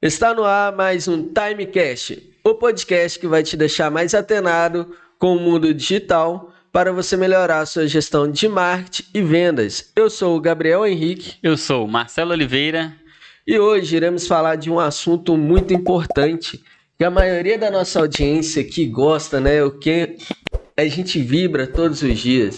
Está no ar mais um Timecast, o podcast que vai te deixar mais antenado com o mundo digital para você melhorar a sua gestão de marketing e vendas. Eu sou o Gabriel Henrique. Eu sou o Marcelo Oliveira. E hoje iremos falar de um assunto muito importante que a maioria da nossa audiência que gosta, né? O que a gente vibra todos os dias.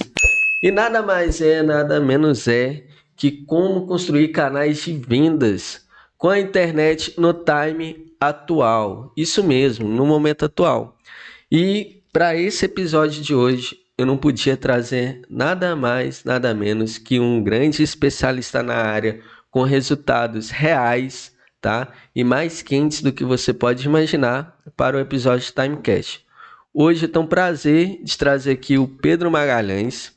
E nada mais é, nada menos é que como construir canais de vendas com a internet no time atual. Isso mesmo, no momento atual. E para esse episódio de hoje, eu não podia trazer nada mais, nada menos que um grande especialista na área com resultados reais, tá? E mais quentes do que você pode imaginar para o episódio de Timecast. Hoje eu tenho um prazer de trazer aqui o Pedro Magalhães.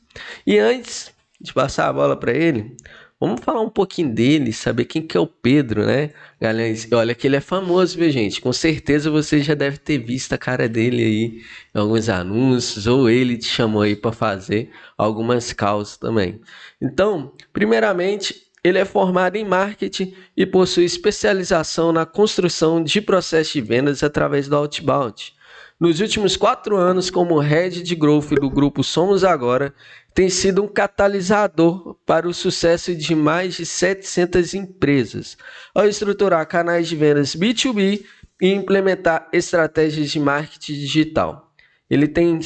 E antes de passar a bola para ele, vamos falar um pouquinho dele, saber quem que é o Pedro, né? Galhães, olha que ele é famoso, viu, gente? Com certeza você já deve ter visto a cara dele aí em alguns anúncios, ou ele te chamou aí para fazer algumas causas também. Então, primeiramente, ele é formado em marketing e possui especialização na construção de processos de vendas através do outbound. Nos últimos 4 anos, como Head de Growth do grupo Somos Agora, tem sido um catalisador para o sucesso de mais de 700 empresas, ao estruturar canais de vendas B2B e implementar estratégias de marketing digital. Ele tem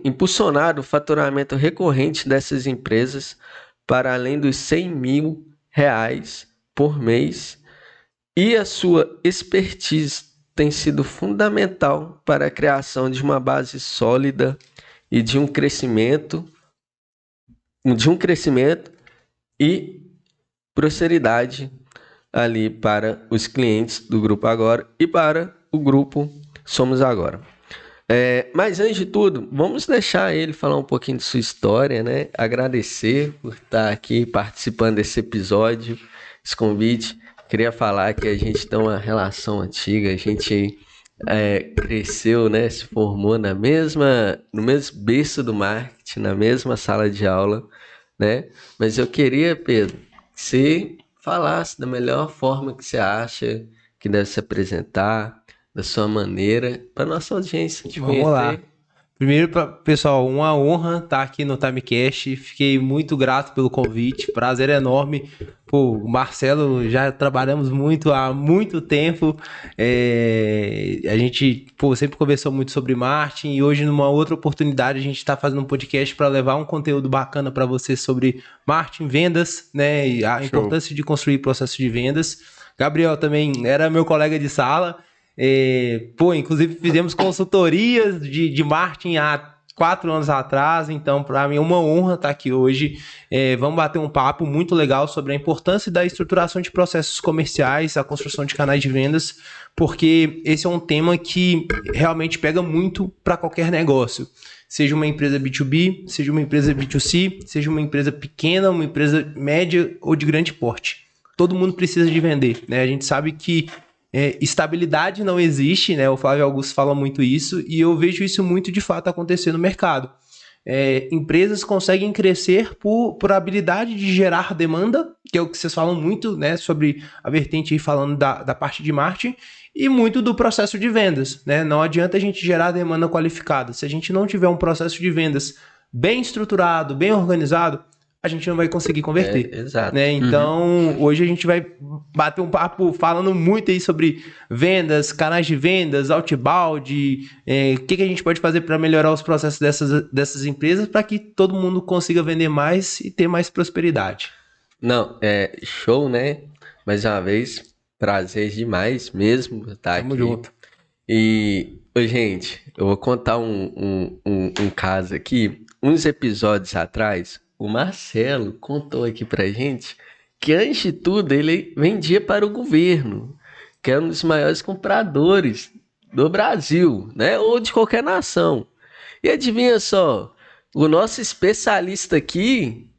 impulsionado o faturamento recorrente dessas empresas para além dos R$ 100.000 por mês, e a sua expertise tem sido fundamental para a criação de uma base sólida e de um crescimento e prosperidade ali para os clientes do Grupo Agora e para o Grupo Somos Agora. Mas antes de tudo, vamos deixar ele falar um pouquinho de sua história, né? Agradecer por estar aqui participando desse episódio, esse convite. Queria falar que a gente tem uma relação antiga, a gente cresceu, né? Se formou no mesmo berço do marketing, na mesma sala de aula, né? Mas eu queria, Pedro, que você falasse da melhor forma que você acha que deve se apresentar, da sua maneira, para nossa audiência te Vamos lá. conhecer. Primeiro, pessoal, uma honra estar aqui no Timecast. Fiquei muito grato pelo convite. Prazer enorme. Pô, o Marcelo, já trabalhamos muito há muito tempo. A gente sempre conversou muito sobre marketing e hoje, numa outra oportunidade, a gente está fazendo um podcast para levar um conteúdo bacana para vocês sobre marketing, vendas, né? E a importância de construir processo de vendas. Gabriel também era meu colega de sala. Inclusive fizemos consultorias de marketing há 4 anos atrás, então para mim é uma honra estar aqui hoje. Vamos bater um papo muito legal sobre a importância da estruturação de processos comerciais, a construção de canais de vendas, porque esse é um tema que realmente pega muito para qualquer negócio. Seja uma empresa B2B, seja uma empresa B2C, seja uma empresa pequena, uma empresa média ou de grande porte. Todo mundo precisa de vender, né? A gente sabe que estabilidade não existe, né? O Flávio Augusto fala muito isso e eu vejo isso muito de fato acontecer no mercado. Empresas conseguem crescer por habilidade de gerar demanda, que é o que vocês falam muito, né? Sobre a vertente aí falando da parte de marketing e muito do processo de vendas, né? Não adianta a gente gerar demanda qualificada. Se a gente não tiver um processo de vendas bem estruturado, bem organizado, a gente não vai conseguir converter. Exato. Né? Então, hoje a gente vai bater um papo falando muito aí sobre vendas, canais de vendas, outbound, o que a gente pode fazer para melhorar os processos dessas empresas para que todo mundo consiga vender mais e ter mais prosperidade. Não, show, né? Mais uma vez, prazer demais mesmo estar aqui. Tamo junto. E, gente, eu vou contar um caso aqui. Uns episódios atrás, o Marcelo contou aqui pra gente que, antes de tudo, ele vendia para o governo, que é um dos maiores compradores do Brasil, né? Ou de qualquer nação. E adivinha só, o nosso especialista aqui,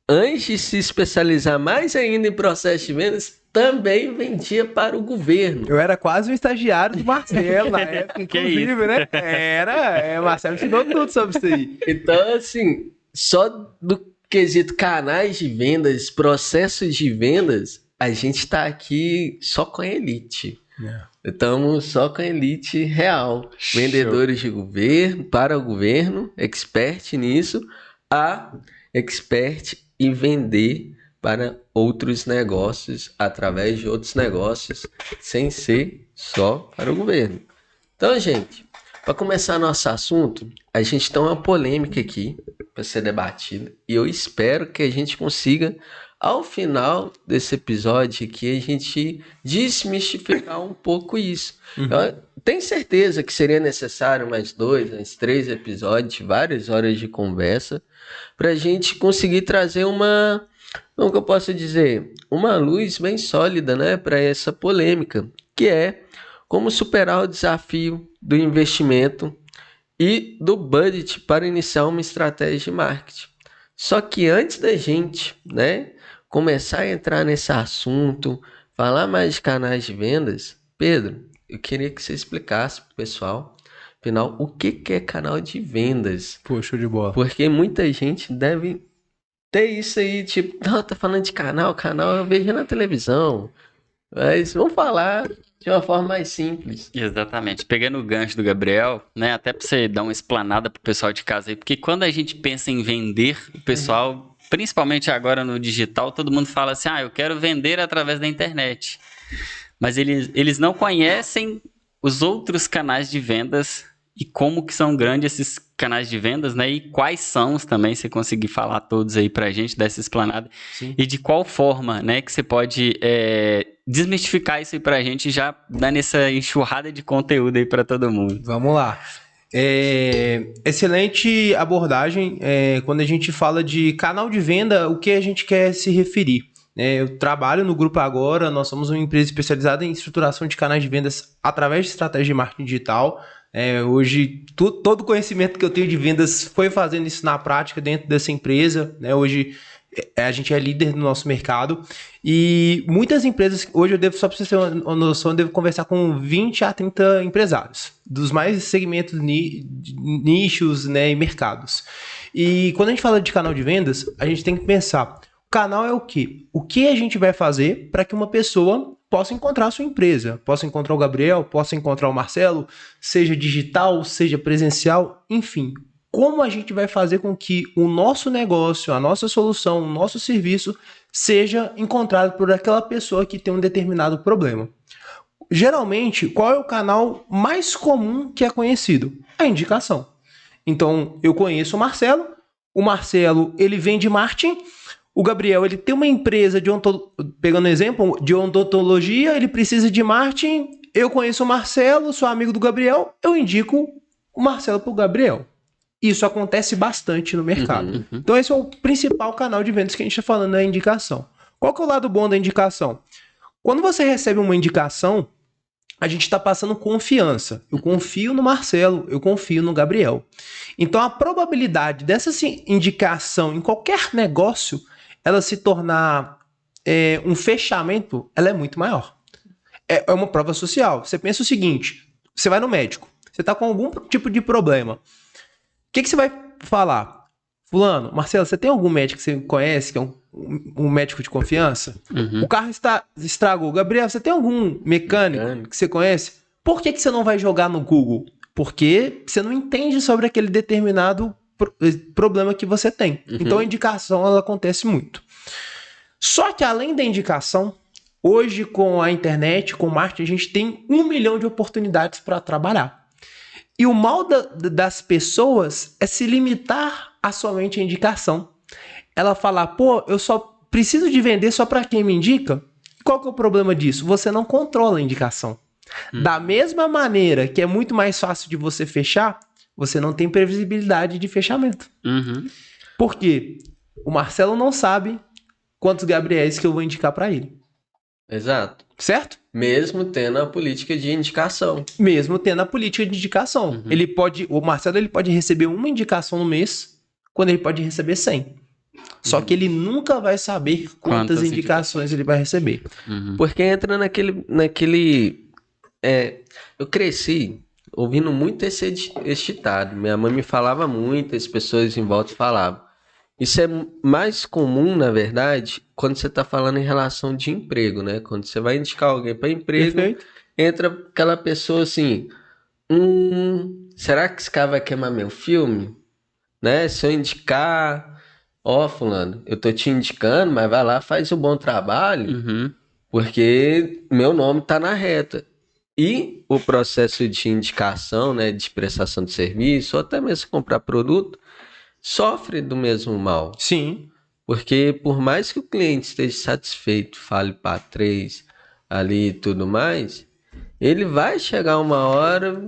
antes de se especializar mais ainda em processo de vendas, também vendia para o governo. Eu era quase um estagiário do Marcelo na época, inclusive, né? Marcelo ensinou tudo sobre isso aí. Então, assim, só do quesito canais de vendas, processos de vendas, a gente tá aqui só com a elite. É. Estamos só com a elite real. Show. Vendedores de governo, para o governo, expert nisso, a expert em vender para outros negócios, através de outros negócios, sem ser só para o governo. Então, gente, para começar nosso assunto, a gente tem uma polêmica aqui para ser debatida e eu espero que a gente consiga, ao final desse episódio aqui, a gente desmistificar um pouco isso. Eu tenho certeza que seria necessário mais 2, mais 3 episódios, várias horas de conversa, para a gente conseguir trazer uma, como que eu posso dizer, uma luz bem sólida, né, para essa polêmica, que é como superar o desafio do investimento e do budget para iniciar uma estratégia de marketing. Só que antes da gente, né, começar a entrar nesse assunto, falar mais de canais de vendas, Pedro, eu queria que você explicasse para o pessoal, afinal, o que é canal de vendas? Pô, show de bola. Porque muita gente deve ter isso aí, tipo, não, tá falando de canal eu vejo na televisão. Mas vamos falar de uma forma mais simples. Exatamente. Pegando o gancho do Gabriel, né? Até para você dar uma explanada pro pessoal de casa aí, porque quando a gente pensa em vender, o pessoal, principalmente agora no digital, todo mundo fala assim: eu quero vender através da internet. Mas eles não conhecem os outros canais de vendas e como que são grandes esses canais de vendas, né? E quais são os também, se conseguir falar todos aí pra gente, dessa explanada. Sim. E de qual forma, né, que você pode desmistificar isso aí pra gente e já dando essa enxurrada de conteúdo aí pra todo mundo. Vamos lá. Excelente abordagem. Quando a gente fala de canal de venda, o que a gente quer se referir? Eu trabalho no Grupo Agora, nós somos uma empresa especializada em estruturação de canais de vendas através de estratégia de marketing digital. Hoje, todo o conhecimento que eu tenho de vendas foi fazendo isso na prática dentro dessa empresa. Hoje, a gente é líder no nosso mercado e muitas empresas, hoje eu devo, só para você ter uma noção, eu devo conversar com 20 a 30 empresários, dos mais segmentos, nichos, né, e mercados. E quando a gente fala de canal de vendas, a gente tem que pensar, o canal é o quê? O que a gente vai fazer para que uma pessoa possa encontrar a sua empresa, possa encontrar o Gabriel, possa encontrar o Marcelo, seja digital, seja presencial, enfim. Como a gente vai fazer com que o nosso negócio, a nossa solução, o nosso serviço seja encontrado por aquela pessoa que tem um determinado problema. Geralmente, qual é o canal mais comum que é conhecido? A indicação. Então, eu conheço o Marcelo, ele vende marketing, o Gabriel, ele tem uma empresa pegando exemplo, de odontologia, ele precisa de marketing, eu conheço o Marcelo, sou amigo do Gabriel, eu indico o Marcelo para o Gabriel. Isso acontece bastante no mercado. Então, esse é o principal canal de vendas que a gente está falando, é a indicação. Qual que é o lado bom da indicação? Quando você recebe uma indicação, a gente está passando confiança. Eu confio no Marcelo, eu confio no Gabriel. Então, a probabilidade dessa indicação em qualquer negócio, ela se tornar um fechamento, ela é muito maior. É uma prova social. Você pensa o seguinte, você vai no médico, você está com algum tipo de problema. O que você vai falar? Fulano, Marcelo, você tem algum médico que você conhece, que é um médico de confiança? O carro estragou. Gabriel, você tem algum mecânico que você conhece? Por que você não vai jogar no Google? Porque você não entende sobre aquele determinado problema que você tem. Então a indicação, ela acontece muito. Só que além da indicação, hoje com a internet, com o marketing, a gente tem 1 milhão de oportunidades para trabalhar. E o mal das pessoas é se limitar a somente a indicação. Ela fala, pô, eu só preciso de vender só para quem me indica. Qual que é o problema disso? Você não controla a indicação. Da mesma maneira que é muito mais fácil de você fechar, você não tem previsibilidade de fechamento. Por quê? O Marcelo não sabe quantos Gabriéis que eu vou indicar para ele. Exato. Certo? Mesmo tendo a política de indicação. Mesmo tendo a política de indicação. O Marcelo ele pode receber uma indicação no mês, quando ele pode receber 100. Só que ele nunca vai saber quantas indicações ele vai receber. Porque entra naquele... eu cresci ouvindo muito esse ditado. Minha mãe me falava muito, as pessoas em volta falavam. Isso é mais comum, na verdade, quando você está falando em relação de emprego, né? Quando você vai indicar alguém para emprego, Perfeito. entra aquela pessoa assim, será que esse cara vai queimar meu filme? Né? Se eu indicar, ó, fulano, eu tô te indicando, mas vai lá, faz o bom trabalho, Uhum. porque meu nome tá na reta. E o processo de indicação, né, de prestação de serviço, ou até mesmo comprar produto, sofre do mesmo mal. Sim. Porque por mais que o cliente esteja satisfeito, fale para três ali e tudo mais, ele vai chegar uma hora,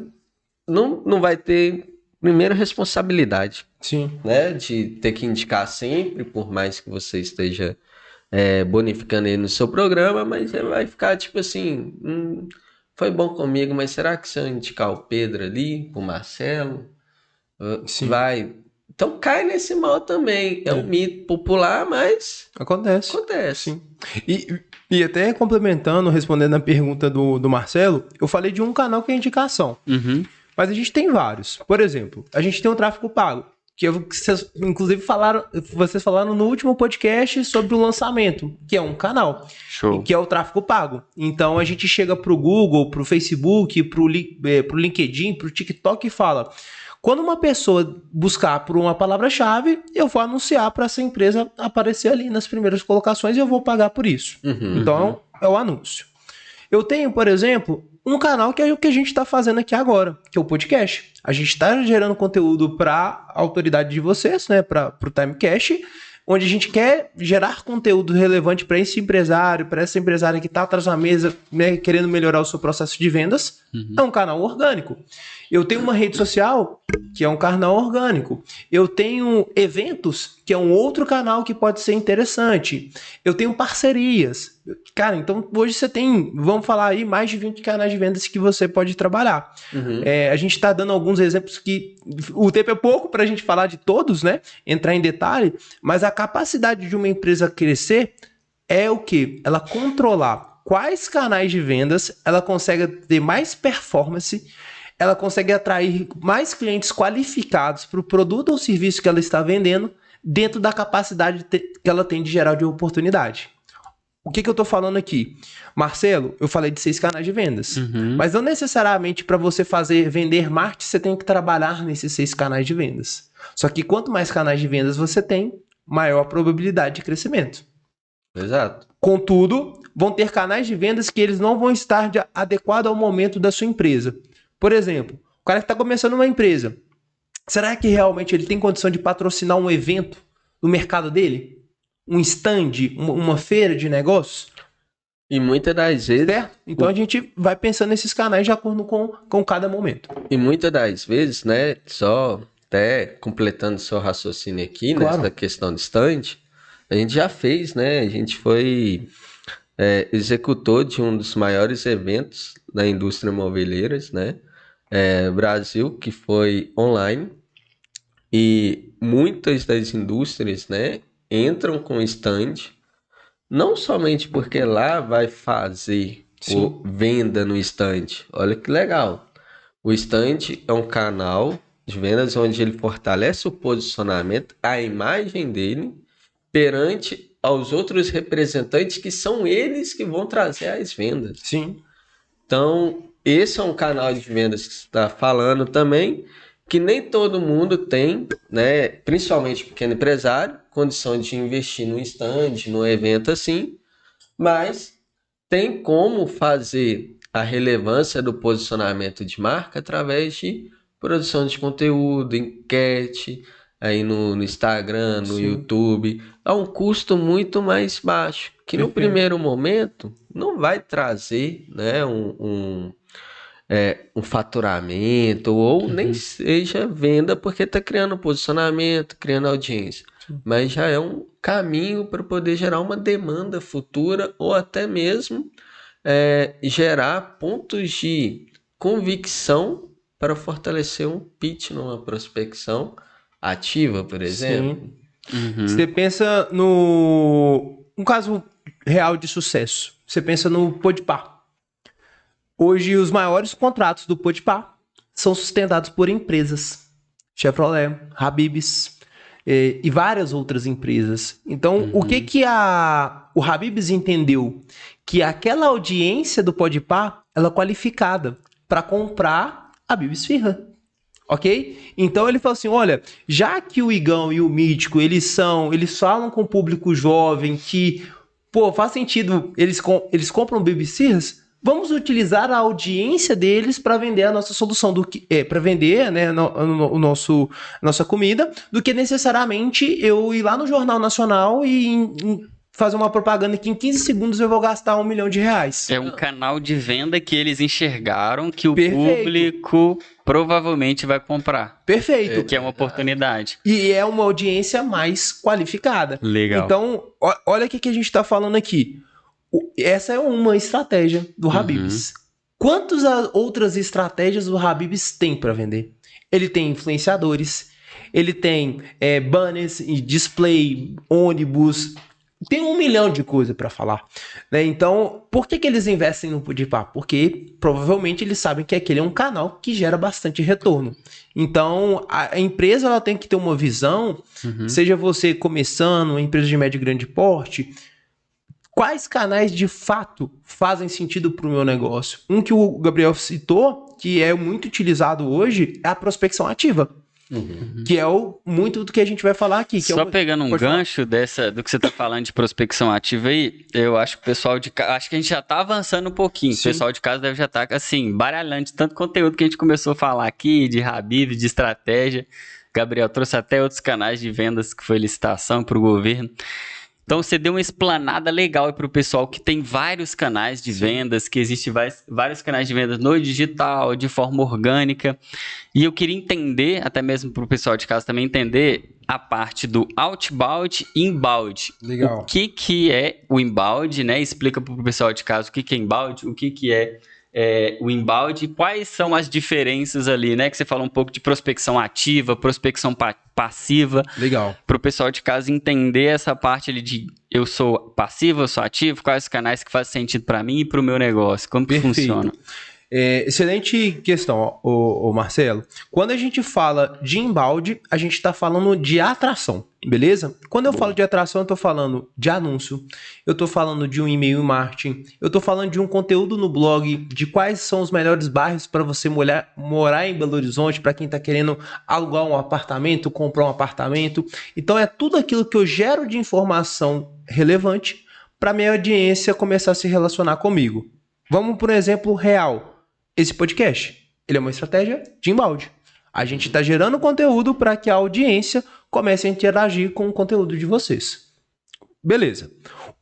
não vai ter, primeiro, responsabilidade, Sim. né? De ter que indicar sempre, por mais que você esteja bonificando ele no seu programa, mas ele vai ficar tipo assim, foi bom comigo, mas será que se eu indicar o Pedro ali, o Marcelo, Sim. vai... Então cai nesse mal também. É um mito popular, mas Acontece. acontece. Sim. E até complementando, respondendo a pergunta do Marcelo, eu falei de um canal que é indicação. Uhum. Mas a gente tem vários. Por exemplo, a gente tem o tráfego pago. Que vocês, inclusive, vocês falaram no último podcast sobre o lançamento, que é um canal. Show. Que é o tráfego pago. Então a gente chega pro Google, pro Facebook, pro LinkedIn, pro TikTok e fala: quando uma pessoa buscar por uma palavra-chave, eu vou anunciar para essa empresa aparecer ali nas primeiras colocações e eu vou pagar por isso. Então é o anúncio. Eu tenho, por exemplo, um canal que é o que a gente está fazendo aqui agora, que é o podcast. A gente está gerando conteúdo para a autoridade de vocês, né, para o Timecast, onde a gente quer gerar conteúdo relevante para esse empresário, para essa empresária que está atrás da mesa, né, querendo melhorar o seu processo de vendas. É um canal orgânico. Eu tenho uma rede social, que é um canal orgânico. Eu tenho eventos, que é um outro canal que pode ser interessante. Eu tenho parcerias. Cara, então hoje você tem, vamos falar aí, mais de 20 canais de vendas que você pode trabalhar. A gente está dando alguns exemplos que o tempo é pouco para a gente falar de todos, né? Entrar em detalhe, mas a capacidade de uma empresa crescer é o quê? Ela controlar quais canais de vendas ela consegue ter mais performance, ela consegue atrair mais clientes qualificados para o produto ou serviço que ela está vendendo dentro da capacidade que ela tem de gerar de oportunidade. O que eu estou falando aqui? Marcelo, eu falei de 6 canais de vendas. Mas não necessariamente para você vender marketing, você tem que trabalhar nesses 6 canais de vendas. Só que quanto mais canais de vendas você tem, maior a probabilidade de crescimento. Exato. Contudo, vão ter canais de vendas que eles não vão estar adequados ao momento da sua empresa. Por exemplo, o cara que está começando uma empresa, será que realmente ele tem condição de patrocinar um evento no mercado dele? Um stand, uma feira de negócios? E muitas das vezes... Certo? Então a gente vai pensando nesses canais de acordo com cada momento. E muitas das vezes, né, só até completando seu raciocínio aqui, Claro. nessa questão de stand, a gente já fez, né, a gente foi executor de um dos maiores eventos da indústria imobiliárias, né, Brasil, que foi online, e muitas das indústrias, né, entram com stand, não somente porque lá vai fazer venda no stand, olha que legal. O stand é um canal de vendas onde ele fortalece o posicionamento, a imagem dele perante aos outros representantes que são eles que vão trazer as vendas. Sim. Então, esse é um canal de vendas que você está falando também, que nem todo mundo tem, né, principalmente pequeno empresário, condição de investir num stand, num evento assim, mas tem como fazer a relevância do posicionamento de marca através de produção de conteúdo, enquete, aí no Instagram, no YouTube, a um custo muito mais baixo, que no primeiro momento não vai trazer, né, um faturamento ou nem seja venda, porque está criando posicionamento, criando audiência. Mas já é um caminho para poder gerar uma demanda futura ou até mesmo gerar pontos de convicção para fortalecer um pitch numa prospecção ativa, por exemplo. Você pensa um caso real de sucesso. Você pensa no Podpah. Hoje, os maiores contratos do Podpah são sustentados por empresas. Chevrolet, Habib's. e várias outras empresas. Então, o que o Habib's entendeu? Que aquela audiência do Podpah, ela é qualificada para comprar a Bíblia Esfirra. Ok? Então ele falou assim, olha, já que o Igão e o Mítico, eles falam com o público jovem que, pô, faz sentido, eles compram Bíblia Esfirras, vamos utilizar a audiência deles para vender a nossa solução, para vender, né, nossa comida, do que necessariamente eu ir lá no Jornal Nacional e fazer uma propaganda que em 15 segundos eu vou gastar R$1 milhão. É um canal de venda que eles enxergaram que o Perfeito. público provavelmente vai comprar. Perfeito. Que é uma oportunidade. E é uma audiência mais qualificada. Legal. Então, olha o que a gente está falando aqui. Essa é uma estratégia do Habib's. Quantas outras estratégias o Habib's tem para vender? Ele tem influenciadores, ele tem banners, display, ônibus, tem 1 milhão de coisas para falar, né? Então, por que eles investem no Podpah? Porque provavelmente eles sabem que aquele é um canal que gera bastante retorno. Então, a empresa ela tem que ter uma visão, seja você começando, uma empresa de médio e grande porte, quais canais de fato fazem sentido para o meu negócio? Um que o Gabriel citou, que é muito utilizado hoje, é a prospecção ativa. Que é muito do que a gente vai falar aqui. Só pegando um gancho do que você está falando de prospecção ativa aí, eu acho que o pessoal de casa, acho que a gente já está avançando um pouquinho. Sim. O pessoal de casa deve já estar assim, baralhando tanto conteúdo que a gente começou a falar aqui, de Habib, de estratégia. Gabriel trouxe até outros canais de vendas que foi licitação para o governo. Então, você deu uma explanada legal para o pessoal que tem vários canais de vendas, que existem vários canais de vendas no digital, de forma orgânica. E eu queria entender, até mesmo para o pessoal de casa também entender, a parte do outbound e inbound. Legal. O que é o inbound, né? Explica para o pessoal de casa o que é inbound, o que é o inbound e quais são as diferenças ali, né? Que você falou um pouco de prospecção ativa, prospecção passiva. Legal. Para o pessoal de casa entender essa parte ali de eu sou passivo, eu sou ativo, quais os canais que fazem sentido para mim e para o meu negócio, como que funciona? Excelente questão, ô Marcelo. Quando a gente fala de inbound, a gente está falando de atração, beleza? Quando eu falo de atração, eu estou falando de anúncio, eu estou falando de um e-mail marketing, eu estou falando de um conteúdo no blog, de quais são os melhores bairros para você morar em Belo Horizonte, para quem está querendo alugar um apartamento, comprar um apartamento. Então é tudo aquilo que eu gero de informação relevante para minha audiência começar a se relacionar comigo. Vamos por um exemplo real. Esse podcast, ele é uma estratégia de inbound. A gente está gerando conteúdo para que a audiência comece a interagir com o conteúdo de vocês. Beleza.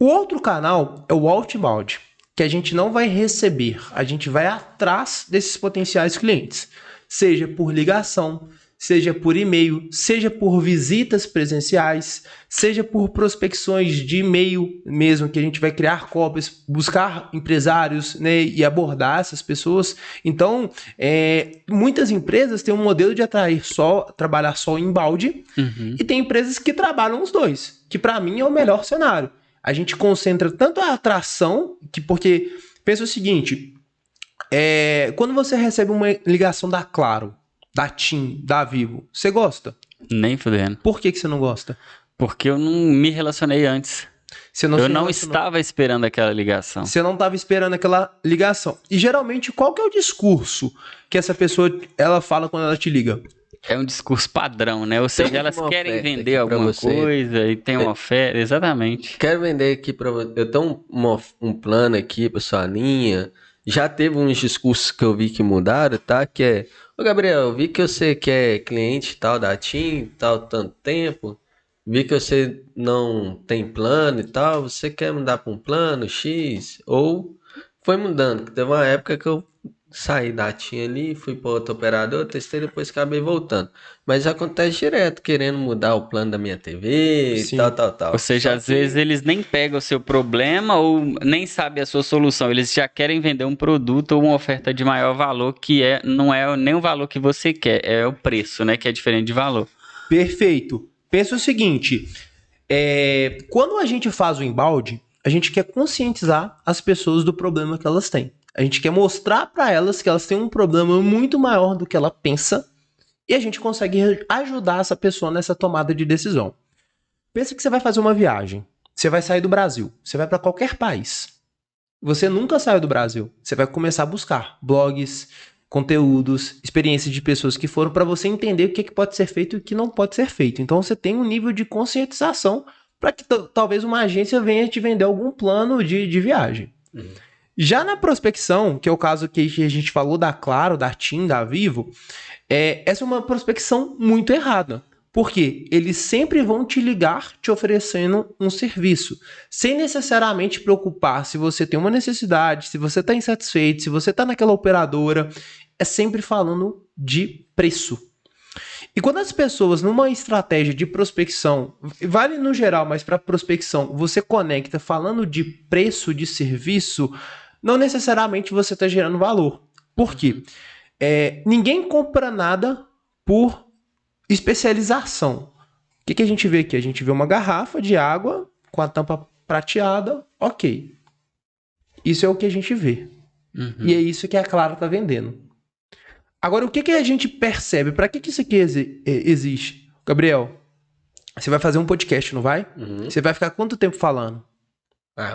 O outro canal é o outbound, que a gente não vai receber, a gente vai atrás desses potenciais clientes, seja por ligação, seja por e-mail, seja por visitas presenciais, seja por prospecções de e-mail mesmo, que a gente vai criar cópias, buscar empresários, né, e abordar essas pessoas. Então, muitas empresas têm um modelo de trabalhar só em inbound, e tem empresas que trabalham os dois, que para mim é o melhor cenário. A gente concentra tanto a atração, porque pensa o seguinte, quando você recebe uma ligação da Claro, da TIM, da Vivo, você gosta? Nem fudendo. Por que você não gosta? Porque eu não me relacionei antes. Eu não estava esperando aquela ligação. Você não estava esperando aquela ligação. E geralmente, qual que é o discurso que essa pessoa ela fala quando ela te liga? É um discurso padrão, né? Ou seja, elas querem vender alguma coisa e tem uma oferta. Exatamente. Quero vender aqui para você. Eu tenho um plano aqui para sua linha. Já teve uns discursos que eu vi que mudaram, tá? Que é... Ô, Gabriel, eu vi que você quer cliente tal da TIM, tal, tanto tempo. Vi que você não tem plano e tal. Você quer mudar para um plano X? Ou foi mudando. Teve uma época que eu saí da TIM ali, fui para outro operador, testei, depois acabei voltando. Mas acontece direto, querendo mudar o plano da minha TV e tal. Ou seja, às vezes eles nem pegam o seu problema ou nem sabem a sua solução. Eles já querem vender um produto ou uma oferta de maior valor que não é nem o valor que você quer, é o preço, né? Que é diferente de valor. Perfeito. Pensa o seguinte, quando a gente faz o inbound, a gente quer conscientizar as pessoas do problema que elas têm. A gente quer mostrar para elas que elas têm um problema muito maior do que ela pensa e a gente consegue ajudar essa pessoa nessa tomada de decisão. Pensa que você vai fazer uma viagem, você vai sair do Brasil, você vai para qualquer país. Você nunca saiu do Brasil, você vai começar a buscar blogs, conteúdos, experiências de pessoas que foram para você entender o que pode ser feito e o que não pode ser feito. Então você tem um nível de conscientização para que talvez uma agência venha te vender algum plano de viagem. Já na prospecção, que é o caso que a gente falou da Claro, da TIM, da Vivo, essa é uma prospecção muito errada. Porque eles sempre vão te ligar te oferecendo um serviço, sem necessariamente preocupar se você tem uma necessidade, se você está insatisfeito, se você está naquela operadora. É sempre falando de preço. E quando as pessoas, numa estratégia de prospecção, vale no geral, mas para prospecção, você conecta falando de preço de serviço, não necessariamente você está gerando valor. Por quê? Ninguém compra nada por especialização. O que a gente vê aqui? A gente vê uma garrafa de água com a tampa prateada, ok. Isso é o que a gente vê. E é isso que a Claro está vendendo. Agora, o que a gente percebe? Para que isso aqui existe? Gabriel, você vai fazer um podcast, não vai? Você vai ficar quanto tempo falando?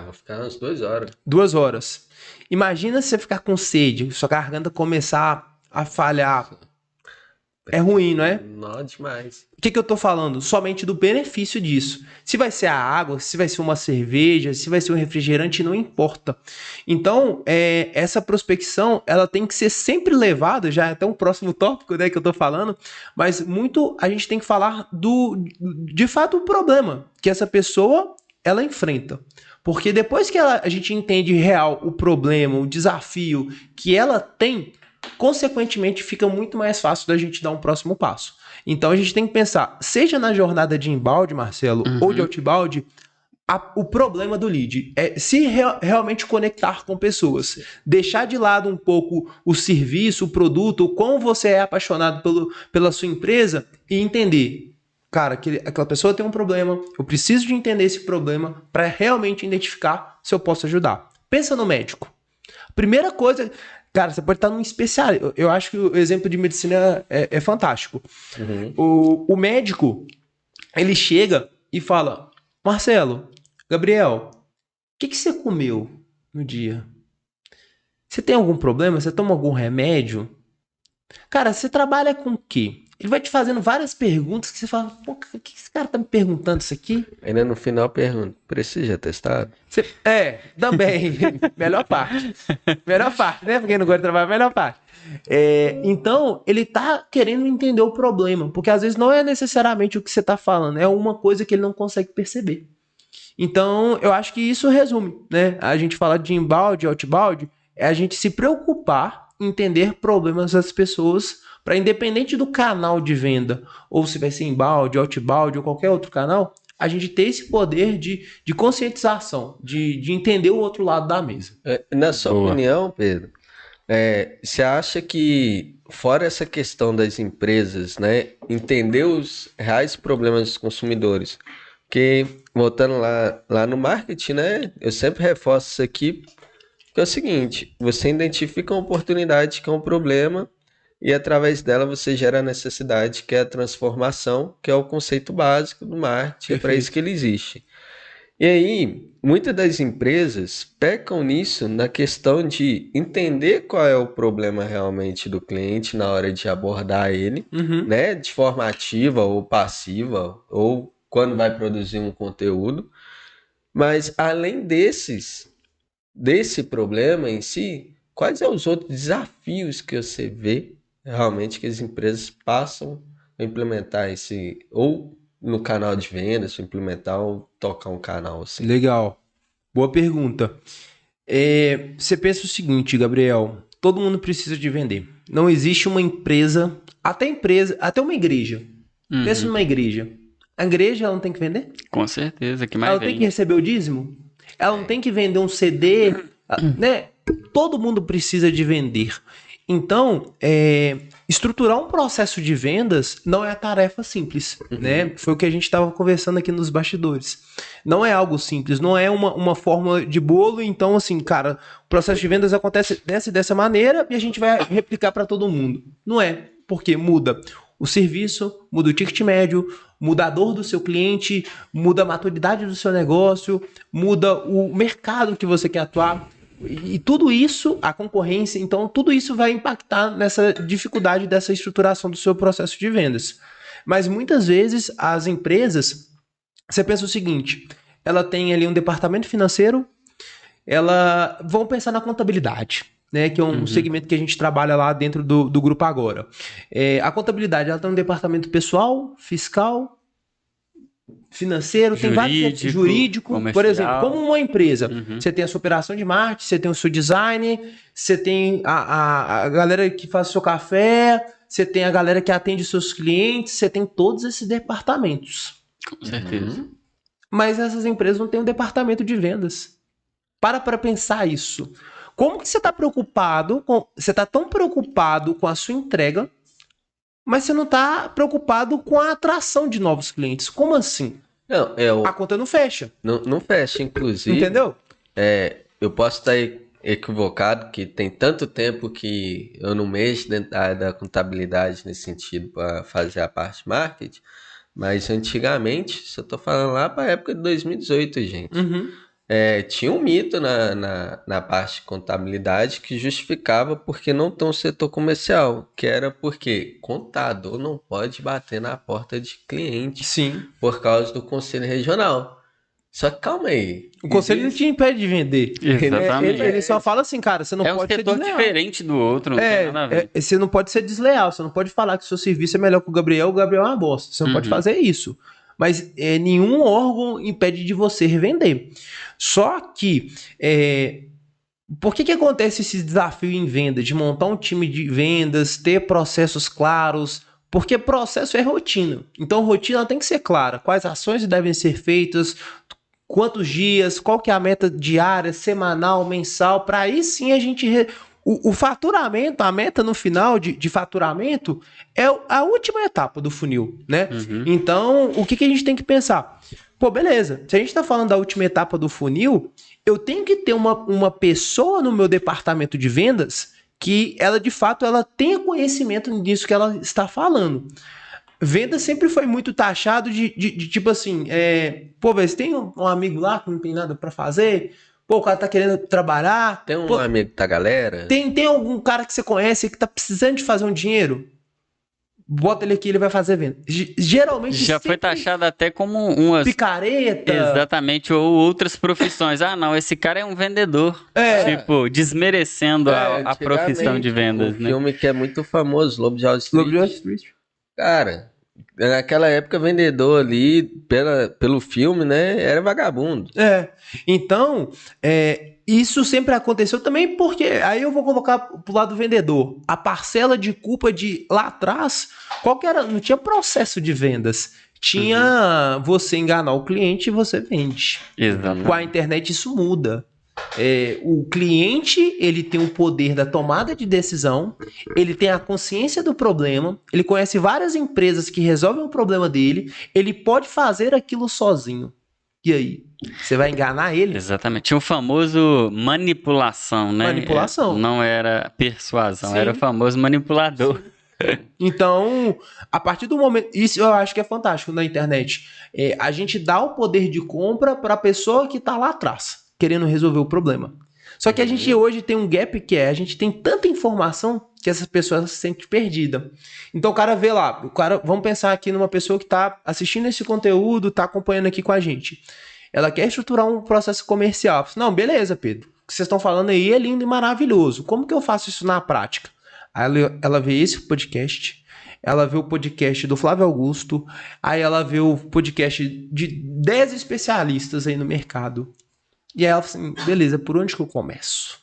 Vou ficar umas 2 horas. 2 horas. Imagina se você ficar com sede, sua garganta começar a falhar. É ruim, não é? Não, demais. O que eu tô falando? Somente do benefício disso. Se vai ser a água, se vai ser uma cerveja, se vai ser um refrigerante, não importa. Então, essa prospecção, ela tem que ser sempre levada, já é até um próximo tópico, né, que eu tô falando, mas muito a gente tem que falar de fato, o problema que essa pessoa, ela enfrenta. Porque depois que a gente entende real o problema, o desafio que ela tem, consequentemente, fica muito mais fácil da gente dar um próximo passo. Então, a gente tem que pensar, seja na jornada de inbound, Marcelo, ou de outbound, o problema do lead é se realmente conectar com pessoas. Deixar de lado um pouco o serviço, o produto, o quão você é apaixonado pela sua empresa e entender, cara, aquela pessoa tem um problema, eu preciso de entender esse problema para realmente identificar se eu posso ajudar. Pensa no médico. Primeira coisa... Cara, você pode estar num especialista. Eu acho que o exemplo de medicina é fantástico. O médico, ele chega e fala, Marcelo, Gabriel, o que você comeu no dia? Você tem algum problema? Você toma algum remédio? Cara, você trabalha com o quê? Ele vai te fazendo várias perguntas que você fala, pô, o que esse cara tá me perguntando isso aqui? Ainda no final pergunta, precisa já testado? Também. Melhor parte. Melhor parte, né? Porque não gosta de trabalhar, melhor parte. Então, ele tá querendo entender o problema, porque às vezes não é necessariamente o que você tá falando, é uma coisa que ele não consegue perceber. Então, eu acho que isso resume, né? A gente fala de inbound, outbound, é a gente se preocupar em entender problemas das pessoas para, independente do canal de venda, ou se vai ser inbound, outbound ou qualquer outro canal, a gente ter esse poder de conscientização, de entender o outro lado da mesa. Na sua opinião, Pedro, você acha que, fora essa questão das empresas, né, entender os reais problemas dos consumidores, porque, voltando lá no marketing, né, eu sempre reforço isso aqui, que é o seguinte, você identifica uma oportunidade que é um problema, e através dela você gera a necessidade, que é a transformação, que é o conceito básico do marketing, é para isso que ele existe. E aí, muitas das empresas pecam nisso na questão de entender qual é o problema realmente do cliente na hora de abordar ele, né, de forma ativa ou passiva, ou quando vai produzir um conteúdo. Mas, além desse problema em si, quais são os outros desafios que você vê realmente que as empresas passam a implementar ou no canal de vendas, implementar ou tocar um canal assim? Legal. Boa pergunta. Você pensa o seguinte, Gabriel, todo mundo precisa de vender. Não existe uma empresa, até uma igreja. Pensa numa igreja. A igreja, ela não tem que vender? Com certeza, que mais ela tem que receber o dízimo? Ela não tem que vender um CD, né? Todo mundo precisa de vender. Então, estruturar um processo de vendas não é a tarefa simples, né? Foi o que a gente estava conversando aqui nos bastidores. Não é algo simples, não é uma fórmula de bolo. Então, assim, cara, o processo de vendas acontece dessa maneira e a gente vai replicar para todo mundo. Não é, porque muda o serviço, muda o ticket médio, muda a dor do seu cliente, muda a maturidade do seu negócio, muda o mercado que você quer atuar. E tudo isso, a concorrência, então tudo isso vai impactar nessa dificuldade dessa estruturação do seu processo de vendas. Mas muitas vezes as empresas, você pensa o seguinte, ela tem ali um departamento financeiro, vão pensar na contabilidade, né, que é um segmento que a gente trabalha lá dentro do grupo agora. A contabilidade, ela tem um departamento pessoal, fiscal, financeiro, tem vários jurídico, comercial. Por exemplo, como uma empresa, você tem a sua operação de marketing, você tem o seu design, você tem a galera que faz o seu café, você tem a galera que atende os seus clientes, você tem todos esses departamentos. Com certeza. Mas essas empresas não têm um departamento de vendas. Para pensar isso. Como que você está preocupado, você está tão preocupado com a sua entrega, mas você não está preocupado com a atração de novos clientes? Como assim? Não, A conta não fecha. não fecha, inclusive. Entendeu? Eu posso estar equivocado, que tem tanto tempo que eu não mexo dentro da área da contabilidade nesse sentido para fazer a parte marketing, mas antigamente, se eu estou falando lá para a época de 2018, gente, tinha um mito na parte de contabilidade que justificava porque não tem um setor comercial, que era porque contador não pode bater na porta de cliente. Sim. Por causa do conselho regional. Só que calma aí. O conselho não te impede de vender. Exatamente. Ele só fala assim, cara, você não pode ser desleal. É um setor diferente do outro, não tem nada a ver. Você não pode ser desleal, você não pode falar que o seu serviço é melhor que o Gabriel é uma bosta. Você não pode fazer isso. Mas nenhum órgão impede de você revender. Só que, por que acontece esse desafio em venda? De montar um time de vendas, ter processos claros. Porque processo é rotina. Então, rotina tem que ser clara. Quais ações devem ser feitas, quantos dias, qual que é a meta diária, semanal, mensal, para aí sim a gente... O faturamento, a meta no final de faturamento é a última etapa do funil, né? Então, o que a gente tem que pensar? Pô, beleza, se a gente está falando da última etapa do funil, eu tenho que ter uma pessoa no meu departamento de vendas que ela, de fato, ela tenha conhecimento nisso que ela está falando. Venda sempre foi muito taxado de tipo assim, pô, você tem um amigo lá que não tem nada para fazer? Pô, o cara tá querendo trabalhar? Tem um amigo da galera? Tem algum cara que você conhece que tá precisando de fazer um dinheiro? Bota ele aqui, ele vai fazer venda. Geralmente já foi taxado até como umas... picareta. Exatamente, ou outras profissões. Ah, não, esse cara é um vendedor. Tipo, desmerecendo a profissão de vendas, né? Um filme que é muito famoso, Lobo de Wall Street. Cara, naquela época, vendedor ali, pelo filme, né, era vagabundo. Então, isso sempre aconteceu também porque, aí eu vou colocar pro lado do vendedor, a parcela de culpa de lá atrás, qual que era? Não tinha processo de vendas. Tinha você enganar o cliente e você vende. Exatamente. Com a internet isso muda. O cliente, ele tem o poder da tomada de decisão, ele tem a consciência do problema, ele conhece várias empresas que resolvem o problema dele, ele pode fazer aquilo sozinho. E aí? Você vai enganar ele? Exatamente. Tinha o famoso manipulação, né? Manipulação. Não era persuasão, Sim. era o famoso manipulador. Então, a partir do momento... Isso eu acho que é fantástico na internet. A gente dá o poder de compra para a pessoa que está lá atrás, querendo resolver o problema. Só que a gente hoje tem um gap que a gente tem tanta informação que essa pessoa se sente perdida. Então o cara vê lá, vamos pensar aqui numa pessoa que está assistindo esse conteúdo, está acompanhando aqui com a gente. Ela quer estruturar um processo comercial. Não, beleza, Pedro. O que vocês estão falando aí é lindo e maravilhoso. Como que eu faço isso na prática? Aí ela vê esse podcast, ela vê o podcast do Flávio Augusto, aí ela vê o podcast de 10 especialistas aí no mercado. E aí ela fala assim, beleza, por onde que eu começo?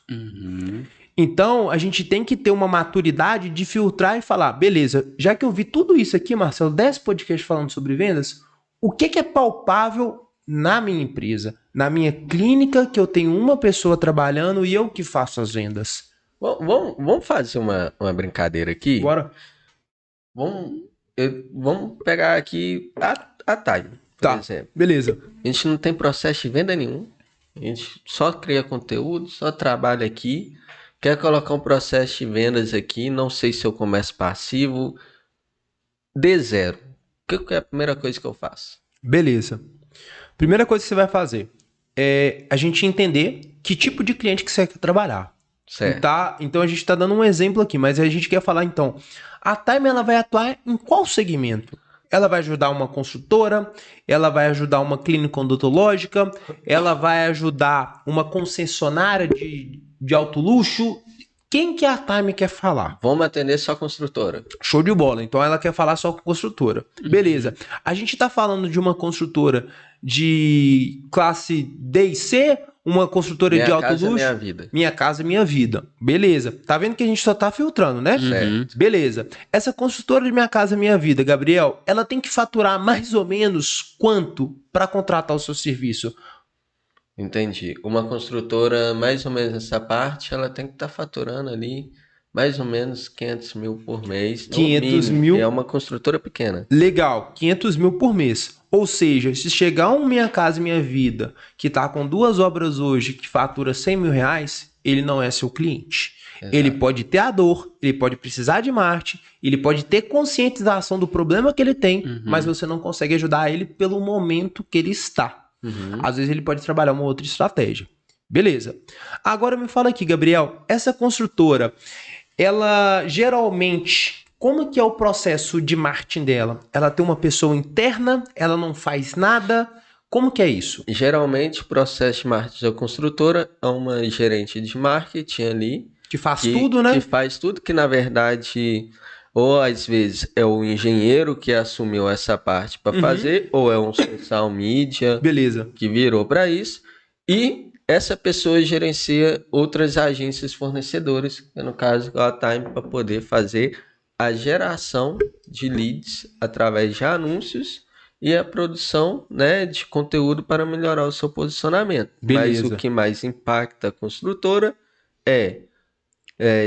Então, a gente tem que ter uma maturidade de filtrar e falar, beleza, já que eu vi tudo isso aqui, Marcelo, 10 podcasts falando sobre vendas, o que é palpável na minha empresa, na minha clínica, que eu tenho uma pessoa trabalhando e eu que faço as vendas? Vamos fazer uma brincadeira aqui? Bora. Vamos pegar aqui a Time, por exemplo. Beleza. A gente não tem processo de venda nenhum. A gente só cria conteúdo, só trabalha aqui. Quer colocar um processo de vendas aqui, não sei se é o comércio passivo. de zero, o que é a primeira coisa que eu faço? Beleza. Primeira coisa que você vai fazer é a gente entender que tipo de cliente que você quer trabalhar. Certo. Tá? Então a gente está dando um exemplo aqui, mas a gente quer falar então, a Time ela vai atuar em qual segmento? Ela vai ajudar uma construtora, ela vai ajudar uma clínica odontológica, ela vai ajudar uma concessionária de alto luxo. Quem que a Time quer falar? Vamos atender só a construtora. Show de bola. Então ela quer falar só com construtora. Beleza. A gente tá falando de uma construtora de classe D e C, uma construtora Minha de alto casa, luxo. minha vida. Minha casa, minha vida. Beleza. Tá vendo que a gente só tá filtrando, né? Certo. Beleza. Essa construtora de Minha Casa Minha Vida, Gabriel, ela tem que faturar mais ou menos quanto para contratar o seu serviço? Entendi. Uma construtora, mais ou menos nessa parte, ela tem que estar faturando ali mais ou menos 500 mil por mês. no 500 mínimo, mil. e é uma construtora pequena. Legal, 500 mil por mês. Ou seja, se chegar um Minha Casa Minha Vida que tá com 2 obras hoje que fatura 100 mil reais, ele não é seu cliente. Exato. Ele pode ter a dor, ele pode precisar de marketing, ele pode ter conscientização do problema que ele tem, mas você não consegue ajudar ele pelo momento que ele está. Uhum. Às vezes ele pode trabalhar uma outra estratégia. Beleza. Agora me fala aqui, Gabriel, essa construtora, ela geralmente, como que é o processo de marketing dela? Ela tem uma pessoa interna, ela não faz nada, como que é isso? Geralmente, o processo de marketing da construtora é uma gerente de marketing ali, Que faz tudo, né? que faz tudo, que na verdade, ou às vezes é o engenheiro que assumiu essa parte para fazer, ou é um social media Beleza. que virou para isso, e essa pessoa gerencia outras agências fornecedoras, que no caso a Time, para poder fazer a geração de leads através de anúncios e a produção, né, de conteúdo para melhorar o seu posicionamento. Beleza. Mas o que mais impacta a construtora é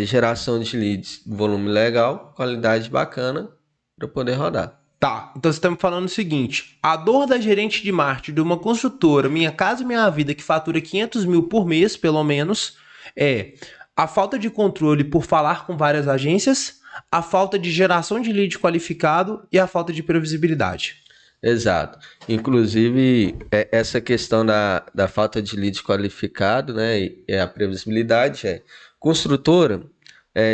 geração de leads, volume legal, qualidade bacana para poder rodar. Tá, então você está me falando o seguinte, a dor da gerente de marketing de uma construtora, Minha Casa Minha Vida, que fatura 500 mil por mês, pelo menos, é a falta de controle por falar com várias agências, a falta de geração de lead qualificado e a falta de previsibilidade. Exato. Inclusive, essa questão da falta de lead qualificado, né, e a previsibilidade, construtora,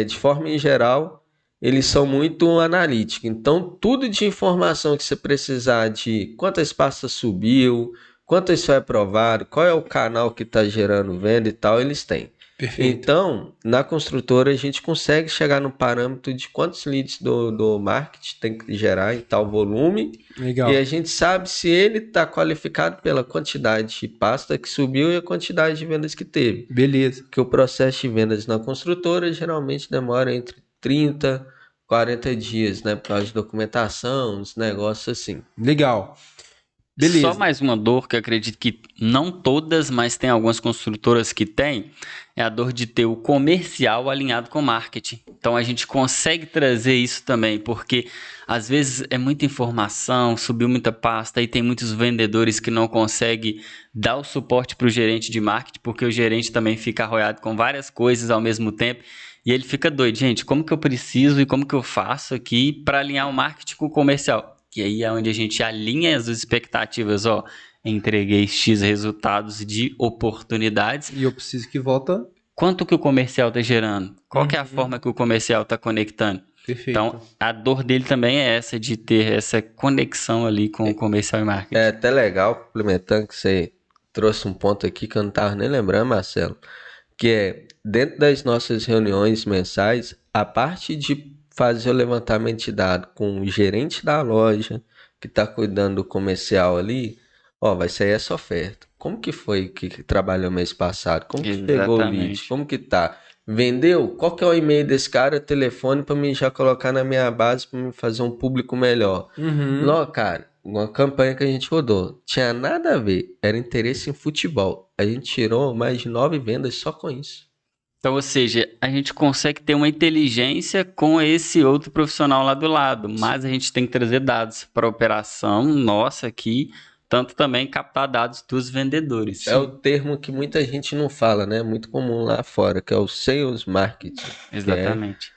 de forma em geral, eles são muito analíticos. Então, tudo de informação que você precisar de quantas pastas subiu, quantas foi aprovado, qual é o canal que está gerando venda e tal, eles têm. Perfeito. Então, na construtora, a gente consegue chegar no parâmetro de quantos leads do marketing tem que gerar em tal volume. Legal. E a gente sabe se ele está qualificado pela quantidade de pasta que subiu e a quantidade de vendas que teve. Beleza. Porque o processo de vendas na construtora geralmente demora entre 30 e 40 dias, né? Por causa de documentação, uns negócios assim. Legal. Beleza. Só mais uma dor que eu acredito que não todas, mas tem algumas construtoras que têm, é a dor de ter o comercial alinhado com o marketing. Então a gente consegue trazer isso também, porque às vezes é muita informação, subiu muita pasta e tem muitos vendedores que não conseguem dar o suporte para o gerente de marketing, porque o gerente também fica arroiado com várias coisas ao mesmo tempo. E ele fica doido, gente, como que eu preciso e como que eu faço aqui para alinhar o marketing com o comercial? Que aí é onde a gente alinha as expectativas, ó, entreguei X resultados de oportunidades. E eu preciso que volta. Quanto que o comercial está gerando? Qual que é a forma que o comercial está conectando? Perfeito. Então, a dor dele também é essa, de ter essa conexão ali com o comercial e marketing. É até legal, complementando, que você trouxe um ponto aqui que eu não estava nem lembrando, Marcelo, que é, dentro das nossas reuniões mensais, a parte de fazer o levantamento de dados com o gerente da loja, que está cuidando do comercial ali, ó, vai sair essa oferta. Como que foi que trabalhou mês passado? Como que pegou o lead? Exatamente. Como que tá? Vendeu? Qual que é o e-mail desse cara, telefone, para mim já colocar na minha base, para mim fazer um público melhor? Não, cara, uma campanha que a gente rodou, tinha nada a ver, era interesse em futebol. A gente tirou mais de 9 vendas só com isso. Então, ou seja, a gente consegue ter uma inteligência com esse outro profissional lá do lado, mas a gente tem que trazer dados para a operação nossa aqui, tanto também captar dados dos vendedores. É o termo que muita gente não fala, né? Muito comum lá fora, que é o sales marketing. Exatamente.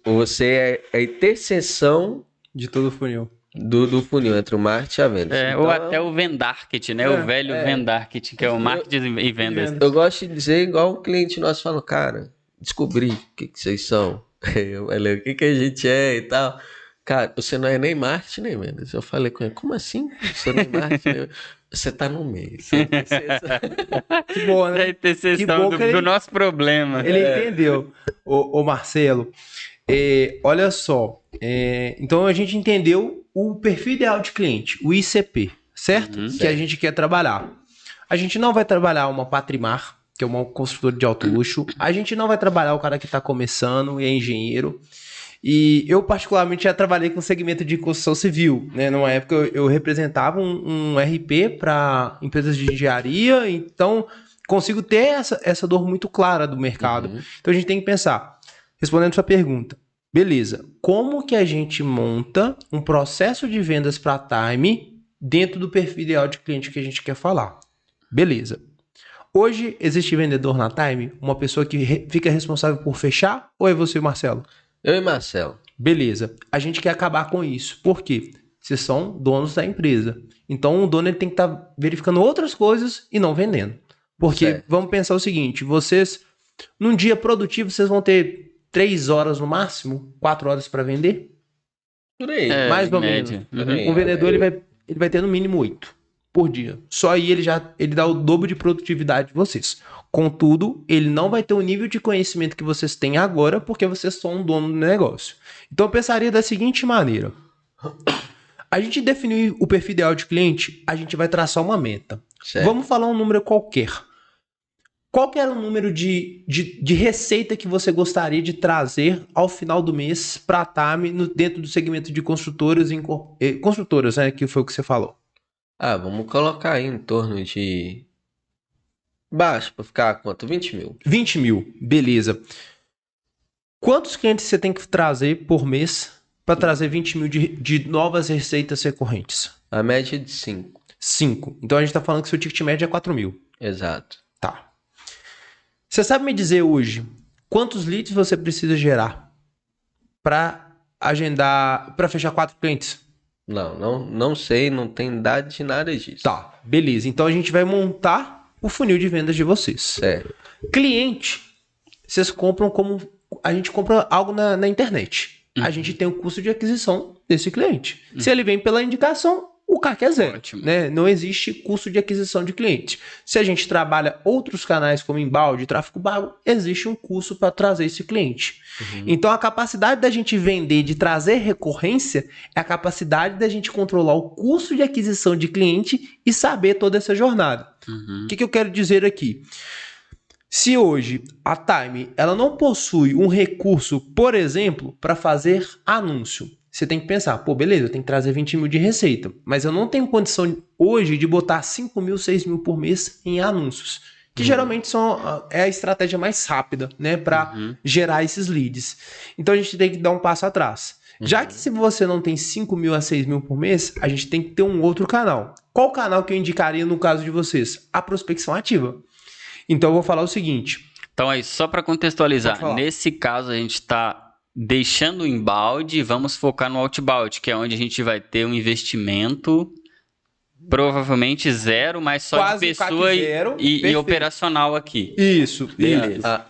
Você é a interseção De todo o funil. do funil entre o marketing e a venda. Então, Ou até o Vendarket, né? O velho Vendarket, que é o marketing e vendas. eu gosto de dizer igual um cliente nosso fala, cara, descobri o que vocês são. Eu falei, o que a gente é e tal. Cara, você não é nem marketing nem vendas. Eu falei com ele, como assim? Você não é marketing nem vendas? Você tá no meio. Que bom, né? Da interseção bom que ele- do nosso problema. Ele entendeu, ô Marcelo. Olha só, então a gente entendeu o perfil ideal de cliente, o ICP, certo? Que a gente quer trabalhar. A gente não vai trabalhar uma Patrimar, que é uma construtora de alto luxo. A gente não vai trabalhar o cara que está começando e é engenheiro. E eu, particularmente, já trabalhei com segmento de construção civil, né? Numa época, eu representava um RP para empresas de engenharia, então consigo ter essa dor muito clara do mercado. Então a gente tem que pensar, respondendo sua pergunta, beleza, como que a gente monta um processo de vendas para Time dentro do perfil ideal de cliente que a gente quer falar? Beleza. Hoje, existe vendedor na Time? Uma pessoa que fica responsável por fechar? Ou é você, Marcelo? Eu e Marcelo. Beleza. A gente quer acabar com isso. Por quê? Vocês são donos da empresa. Então, o dono ele tem que estar verificando outras coisas e não vendendo. Porque, Certo. vamos pensar o seguinte, vocês, num dia produtivo, vocês vão ter 3 horas no máximo, 4 horas para vender? Por aí. Mais em ou média. menos. Por aí. Um vendedor ele vai ter no mínimo 8 por dia. Só aí ele dá o dobro de produtividade de vocês. Contudo, ele não vai ter o nível de conhecimento que vocês têm agora, porque vocês são um dono do negócio. Então eu pensaria da seguinte maneira. A gente definiu o perfil ideal de cliente, a gente vai traçar uma meta. Certo. Vamos falar um número qualquer. Qual que era o número de receita que você gostaria de trazer ao final do mês para a TAMI dentro do segmento de construtoras, construtoras, né? Que foi o que você falou. Vamos colocar aí em torno de... Baixo, pra ficar quanto? 20 mil. 20 mil, beleza. Quantos clientes você tem que trazer por mês para trazer 20 mil de novas receitas recorrentes? A média de 5. 5. Então a gente está falando que seu ticket médio é 4 mil. Exato. Tá. Você sabe me dizer hoje quantos leads você precisa gerar para agendar, para fechar 4 clientes? Não sei, não tem dado de nada disso. Tá, beleza. Então a gente vai montar o funil de vendas de vocês. Certo. Cliente, vocês compram como... A gente compra algo na internet. A gente tem o custo de aquisição desse cliente. Se ele vem pela indicação, o CAC é zero. Ótimo. Né? Não existe custo de aquisição de cliente. Se a gente trabalha outros canais como embalde, tráfego pago, existe um custo para trazer esse cliente. Então a capacidade da gente vender, de trazer recorrência, é a capacidade da gente controlar o custo de aquisição de cliente e saber toda essa jornada. O que eu quero dizer aqui? Se hoje a Time ela não possui um recurso, por exemplo, para fazer anúncio, você tem que pensar, pô, beleza, eu tenho que trazer 20 mil de receita, mas eu não tenho condição hoje de botar 5 mil, 6 mil por mês em anúncios, que geralmente é a estratégia mais rápida, né, para gerar esses leads. Então a gente tem que dar um passo atrás. Já que se você não tem 5 mil a 6 mil por mês, a gente tem que ter um outro canal. Qual canal que eu indicaria no caso de vocês? A prospecção ativa. Então eu vou falar o seguinte. Então aí, só para contextualizar, nesse caso a gente está deixando o inbound e vamos focar no outbound, que é onde a gente vai ter um investimento provavelmente zero, mas só Quase de pessoa e operacional aqui. Isso, beleza.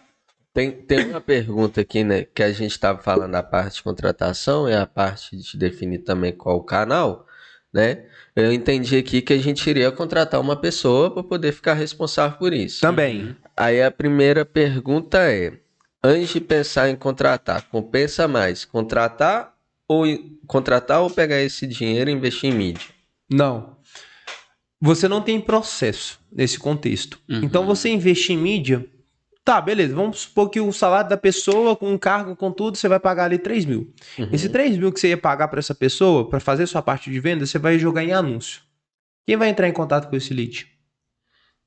Tem uma pergunta aqui, né? Que a gente estava falando da parte de contratação e a parte de definir também qual o canal, né? Eu entendi aqui que a gente iria contratar uma pessoa para poder ficar responsável por isso. Também. Aí a primeira pergunta é: antes de pensar em contratar, compensa mais contratar ou pegar esse dinheiro e investir em mídia? Não. Você não tem processo nesse contexto. Então você investir em mídia, tá, beleza. Vamos supor que o salário da pessoa, com cargo, com tudo, você vai pagar ali 3 mil. Esse 3 mil que você ia pagar para essa pessoa, para fazer sua parte de venda, você vai jogar em anúncio. Quem vai entrar em contato com esse lead?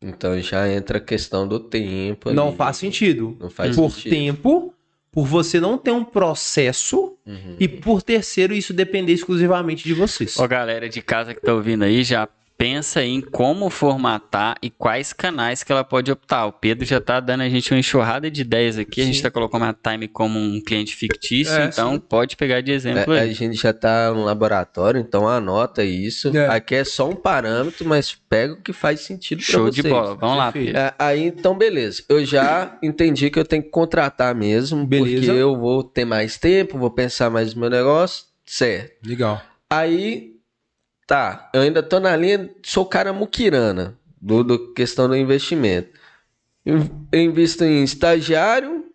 Então já entra a questão do tempo. Não ali. faz sentido. Não faz por sentido. tempo, por você não ter um processo e por terceiro isso depender exclusivamente de vocês. Ó, galera de casa que tá ouvindo aí, já pensa em como formatar e quais canais que ela pode optar. O Pedro já está dando a gente uma enxurrada de ideias aqui. A gente está colocando a Time como um cliente fictício, então pode pegar de exemplo aí. A gente já está no laboratório, então anota isso. Aqui é só um parâmetro, mas pega o que faz sentido para vocês. Show de bola. Vamos lá, Pedro. Aí, então, beleza. Eu já entendi que eu tenho que contratar mesmo, porque eu vou ter mais tempo, vou pensar mais no meu negócio. Certo. Legal. Aí... Tá, eu ainda tô na linha, sou cara muquirana do questão do investimento. Eu invisto em estagiário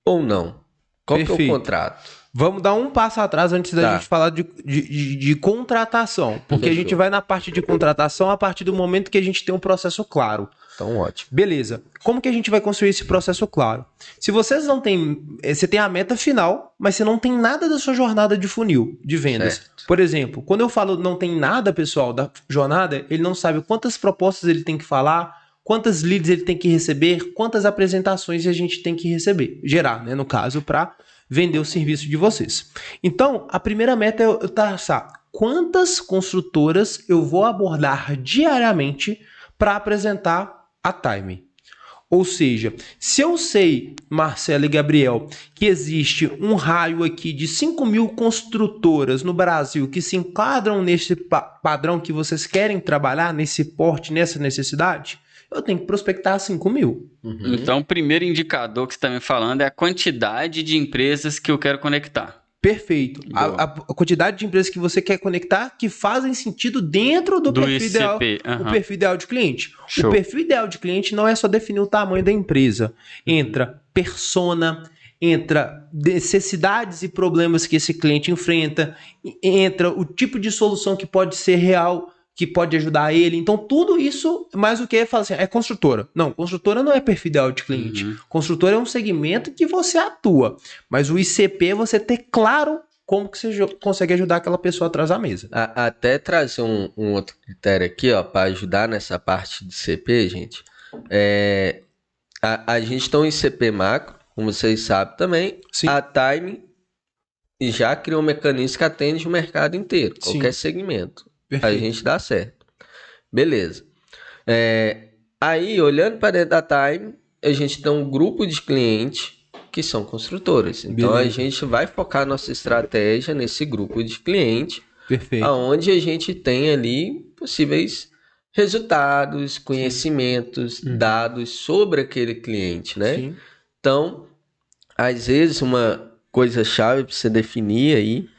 ou não? Qual que é o contrato? Vamos dar um passo atrás antes da gente falar de contratação. Porque a gente vai na parte de contratação a partir do momento que a gente tem um processo claro. Então, ótimo. Beleza. Como que a gente vai construir esse processo claro? Se vocês não têm... Você tem a meta final, mas você não tem nada da sua jornada de funil, de vendas. Certo. Por exemplo, quando eu falo não tem nada, pessoal, da jornada, ele não sabe quantas propostas ele tem que falar, quantas leads ele tem que receber, quantas apresentações a gente tem que receber. Gerar, né? No caso, para vender o serviço de vocês. Então, a primeira meta é eu traçar quantas construtoras eu vou abordar diariamente para apresentar a Time. Ou seja, se eu sei, Marcelo e Gabriel, que existe um raio aqui de 5.000 construtoras no Brasil que se enquadram nesse padrão que vocês querem trabalhar, nesse porte, nessa necessidade, eu tenho que prospectar 5.000. Uhum. Então, o primeiro indicador que você está me falando é a quantidade de empresas que eu quero conectar. Perfeito. A quantidade de empresas que você quer conectar que fazem sentido dentro do perfil ICP. Ideal, o perfil ideal de cliente. Show. O perfil ideal de cliente não é só definir o tamanho da empresa. Entra persona, entra necessidades e problemas que esse cliente enfrenta, entra o tipo de solução que pode ser real, que pode ajudar ele. Então, tudo isso, mais o que fala assim, é construtora. Não, construtora não é perfil ideal de cliente. Uhum. Construtora é um segmento que você atua. Mas o ICP é você ter claro como que você consegue ajudar aquela pessoa atrás da mesa. Até trazer um outro critério aqui, ó, para ajudar nessa parte de ICP, gente. A gente tem um ICP macro, como vocês sabem também. Sim. A Time já criou um mecanismo que atende o mercado inteiro, qualquer segmento. Perfeito. A gente dá certo. Beleza. Aí, olhando para dentro da Time, a gente tem um grupo de clientes que são construtoras. Então, a gente vai focar nossa estratégia nesse grupo de clientes. Perfeito. Onde a gente tem ali possíveis resultados, conhecimentos, dados sobre aquele cliente, né? Sim. Então, às vezes, uma coisa-chave para você definir aí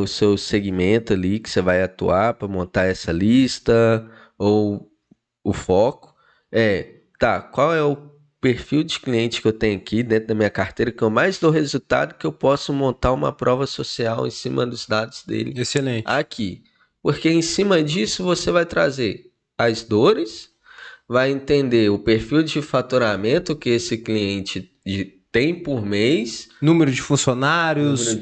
o seu segmento ali que você vai atuar para montar essa lista ou o foco qual é o perfil de cliente que eu tenho aqui dentro da minha carteira que eu mais dou resultado, que eu posso montar uma prova social em cima dos dados dele. Excelente. Aqui. Porque em cima disso você vai trazer as dores, vai entender o perfil de faturamento que esse cliente tem por mês, número de funcionários,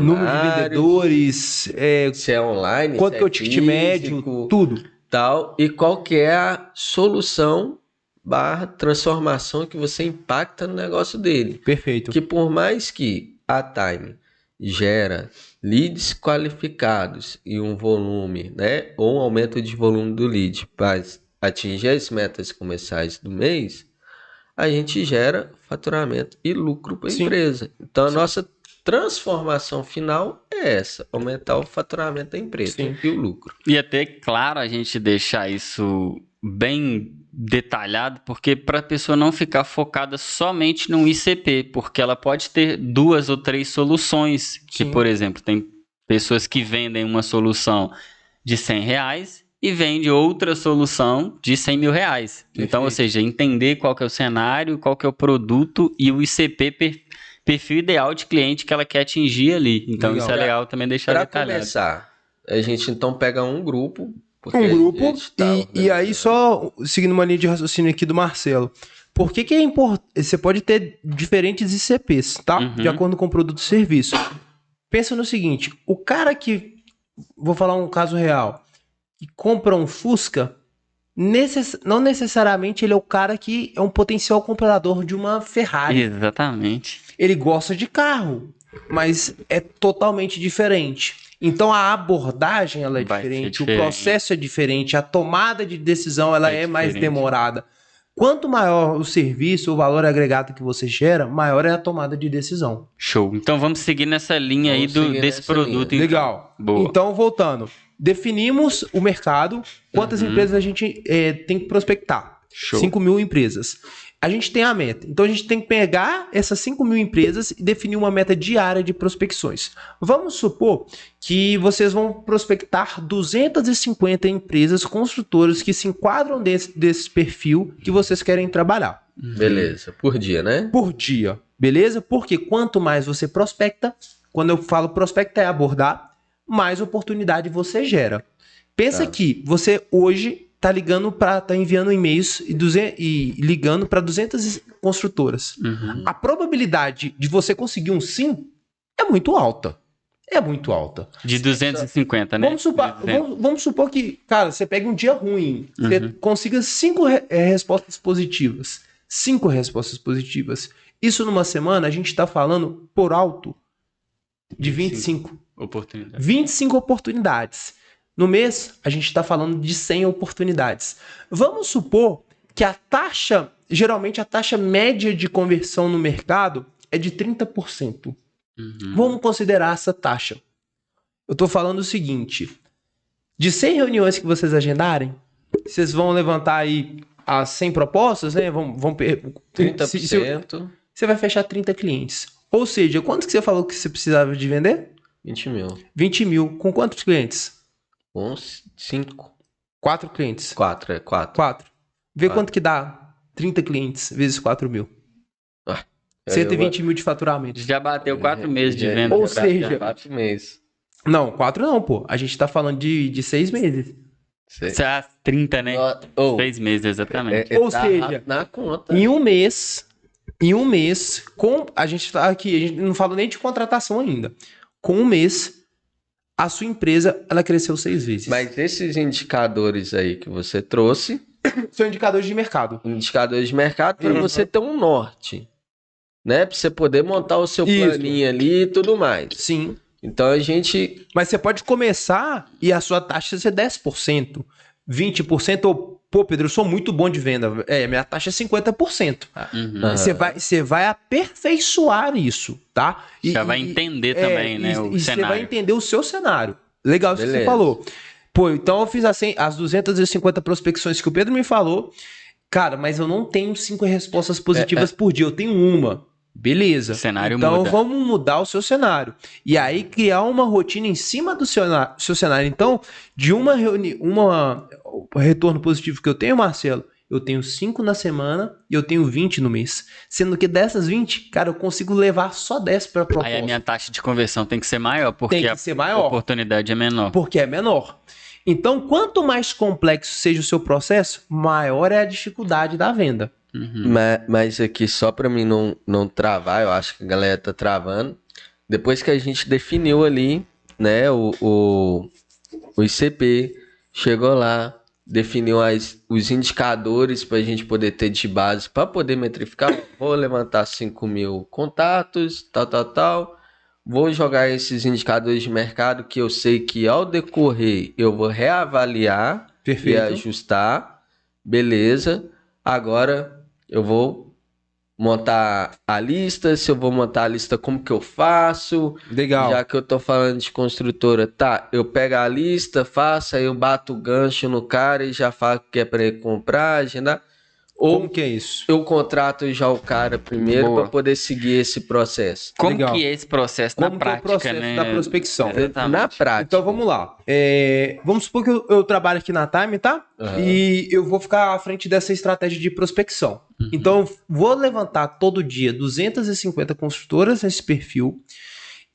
número de vendedores, se é online, quanto que é o ticket médio, tudo. Tal, e qual que é a solução / transformação que você impacta no negócio dele. Perfeito. Que por mais que a Time gera leads qualificados e um volume, né, ou um aumento de volume do lead para atingir as metas comerciais do mês, a gente gera faturamento e lucro para a empresa. Então, a nossa transformação final é essa, aumentar o faturamento da empresa e o lucro. E até, claro, a gente deixar isso bem detalhado, porque para a pessoa não ficar focada somente no ICP, porque ela pode ter 2 ou 3 soluções, que, por exemplo, tem pessoas que vendem uma solução de R$100 e vende outra solução de R$100 mil. Então, ou seja, entender qual que é o cenário, qual que é o produto e o ICP, perfil ideal de cliente que ela quer atingir ali. Então, legal. Isso é legal também deixar detalhado. Para começar, a gente então pega um grupo. E aí só seguindo uma linha de raciocínio aqui do Marcelo. Por que é importante? Você pode ter diferentes ICPs, tá? De acordo com o produto e serviço. Pensa no seguinte, o cara que, vou falar um caso real, que compra um Fusca, não necessariamente ele é o cara que é um potencial comprador de uma Ferrari. Exatamente. Ele gosta de carro, mas é totalmente diferente. Então a abordagem ela é Vai ser diferente, o diferente. processo é diferente, a tomada de decisão ela é mais diferente. demorada. Quanto maior o serviço, o valor agregado que você gera, maior é a tomada de decisão. Show. Então vamos seguir nessa linha aí Vamos seguir desse nessa produto. linha. Então. Legal. Boa. Então, voltando. Definimos o mercado, quantas empresas a gente tem que prospectar. Show. 5 mil empresas. A gente tem a meta. Então, a gente tem que pegar essas 5 mil empresas e definir uma meta diária de prospecções. Vamos supor que vocês vão prospectar 250 empresas construtoras que se enquadram desse perfil que vocês querem trabalhar. Beleza, por dia, né? Por dia, beleza? Porque quanto mais você prospecta, quando eu falo prospecta é abordar, mais oportunidade você gera. Pensa Tá. que você hoje tá enviando e-mails e ligando para 200 construtoras. Uhum. A probabilidade de você conseguir um sim é muito alta. É muito alta. De 250, né? Vamos supor que, cara, você pega um dia ruim, você consiga 5 respostas positivas. 5 respostas positivas. Isso numa semana, a gente está falando por alto de 25. Oportunidade. 25 oportunidades. No mês, a gente está falando de 100 oportunidades. Vamos supor que geralmente a taxa média de conversão no mercado é de 30%. Vamos considerar essa taxa. Eu estou falando o seguinte, de 100 reuniões que vocês agendarem, vocês vão levantar aí as 100 propostas, né? 30%, Você vai fechar 30 clientes. Ou seja, quanto que você falou que você precisava de vender? 20 mil. 20 mil. Com quantos clientes? Uns 5. 4 clientes. 4, 4. 4. Vê 4. quanto que dá 30 clientes vezes 4 mil. 120 mil de faturamento. Já bateu 4 meses de venda. Ou seja- 4 meses. Não, 4 não, pô. A gente tá falando de 6 meses. Você é 30, né? 6 meses, exatamente. Ou seja, na conta. Em um mês, a gente tá aqui, a gente não falou nem de contratação ainda. Com um mês, a sua empresa, ela cresceu 6 vezes. Mas esses indicadores aí que você trouxe, São indicadores de mercado. indicadores de mercado, para você ter um norte, né? Para você poder montar o seu Isso. planinho ali e tudo mais. Sim. Então a gente... Mas você pode começar e a sua taxa ser 10%, 20%, ou, pô, Pedro, eu sou muito bom de venda. Minha taxa é 50%. Uhum. Você vai aperfeiçoar isso, tá? Já vai entender também, né, o Você vai cenário. entender o seu cenário. Legal isso que você Beleza. falou. Pô, então eu fiz as 250 prospecções que o Pedro me falou. Cara, mas eu não tenho 5 respostas positivas por dia, eu tenho uma. Beleza. O cenário então muda. vamos mudar o seu cenário. E aí criar uma rotina em cima do seu cenário. Então, de uma retorno positivo que eu tenho, Marcelo, eu tenho 5 na semana e eu tenho 20 no mês. Sendo que dessas 20, cara, eu consigo levar só 10 para proposta. Aí a minha taxa de conversão tem que ser maior, porque Tem que a ser maior. oportunidade é menor. Porque é menor. Então, quanto mais complexo seja o seu processo, maior é a dificuldade da venda. Mas aqui, só para mim não travar, eu acho que a galera tá travando. Depois que a gente definiu ali, né, o ICP, chegou lá, definiu os indicadores para a gente poder ter de base, para poder metrificar. Vou levantar 5 mil contatos, tal. Vou jogar esses indicadores de mercado que eu sei que ao decorrer eu vou reavaliar Perfeito. e ajustar. Beleza. Agora eu vou montar a lista. Se eu vou montar a lista, como que eu faço? Legal. Já que eu tô falando de construtora, tá? Eu pego a lista, faço, aí eu bato o gancho no cara e já falo que é para ele comprar, agendar. Ou Como que é isso? eu contrato já o cara primeiro Boa. para poder seguir esse processo. Como Legal. que é esse processo Como na que é o prática, processo né? da prospecção? Exatamente. Na prática. Então vamos lá. Vamos supor que eu trabalho aqui na Time, tá? Aham. E eu vou ficar à frente dessa estratégia de prospecção. Então eu vou levantar todo dia 250 construtoras nesse perfil.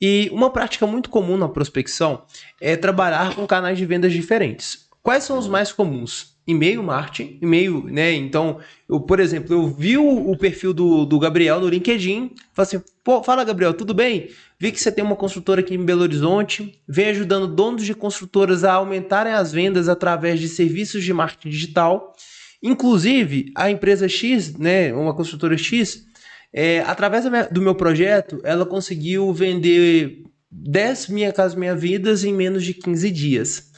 E uma prática muito comum na prospecção é trabalhar com canais de vendas diferentes. Quais são os mais comuns? E-mail marketing, e-mail, né? Então, por exemplo, eu vi o perfil do Gabriel no LinkedIn, falei assim, pô, fala Gabriel, tudo bem? Vi que você tem uma construtora aqui em Belo Horizonte, vem ajudando donos de construtoras a aumentarem as vendas através de serviços de marketing digital. Inclusive, a empresa X, né, uma construtora X, através do meu projeto, ela conseguiu vender 10 Minha Casa Minha Vidas em menos de 15 dias.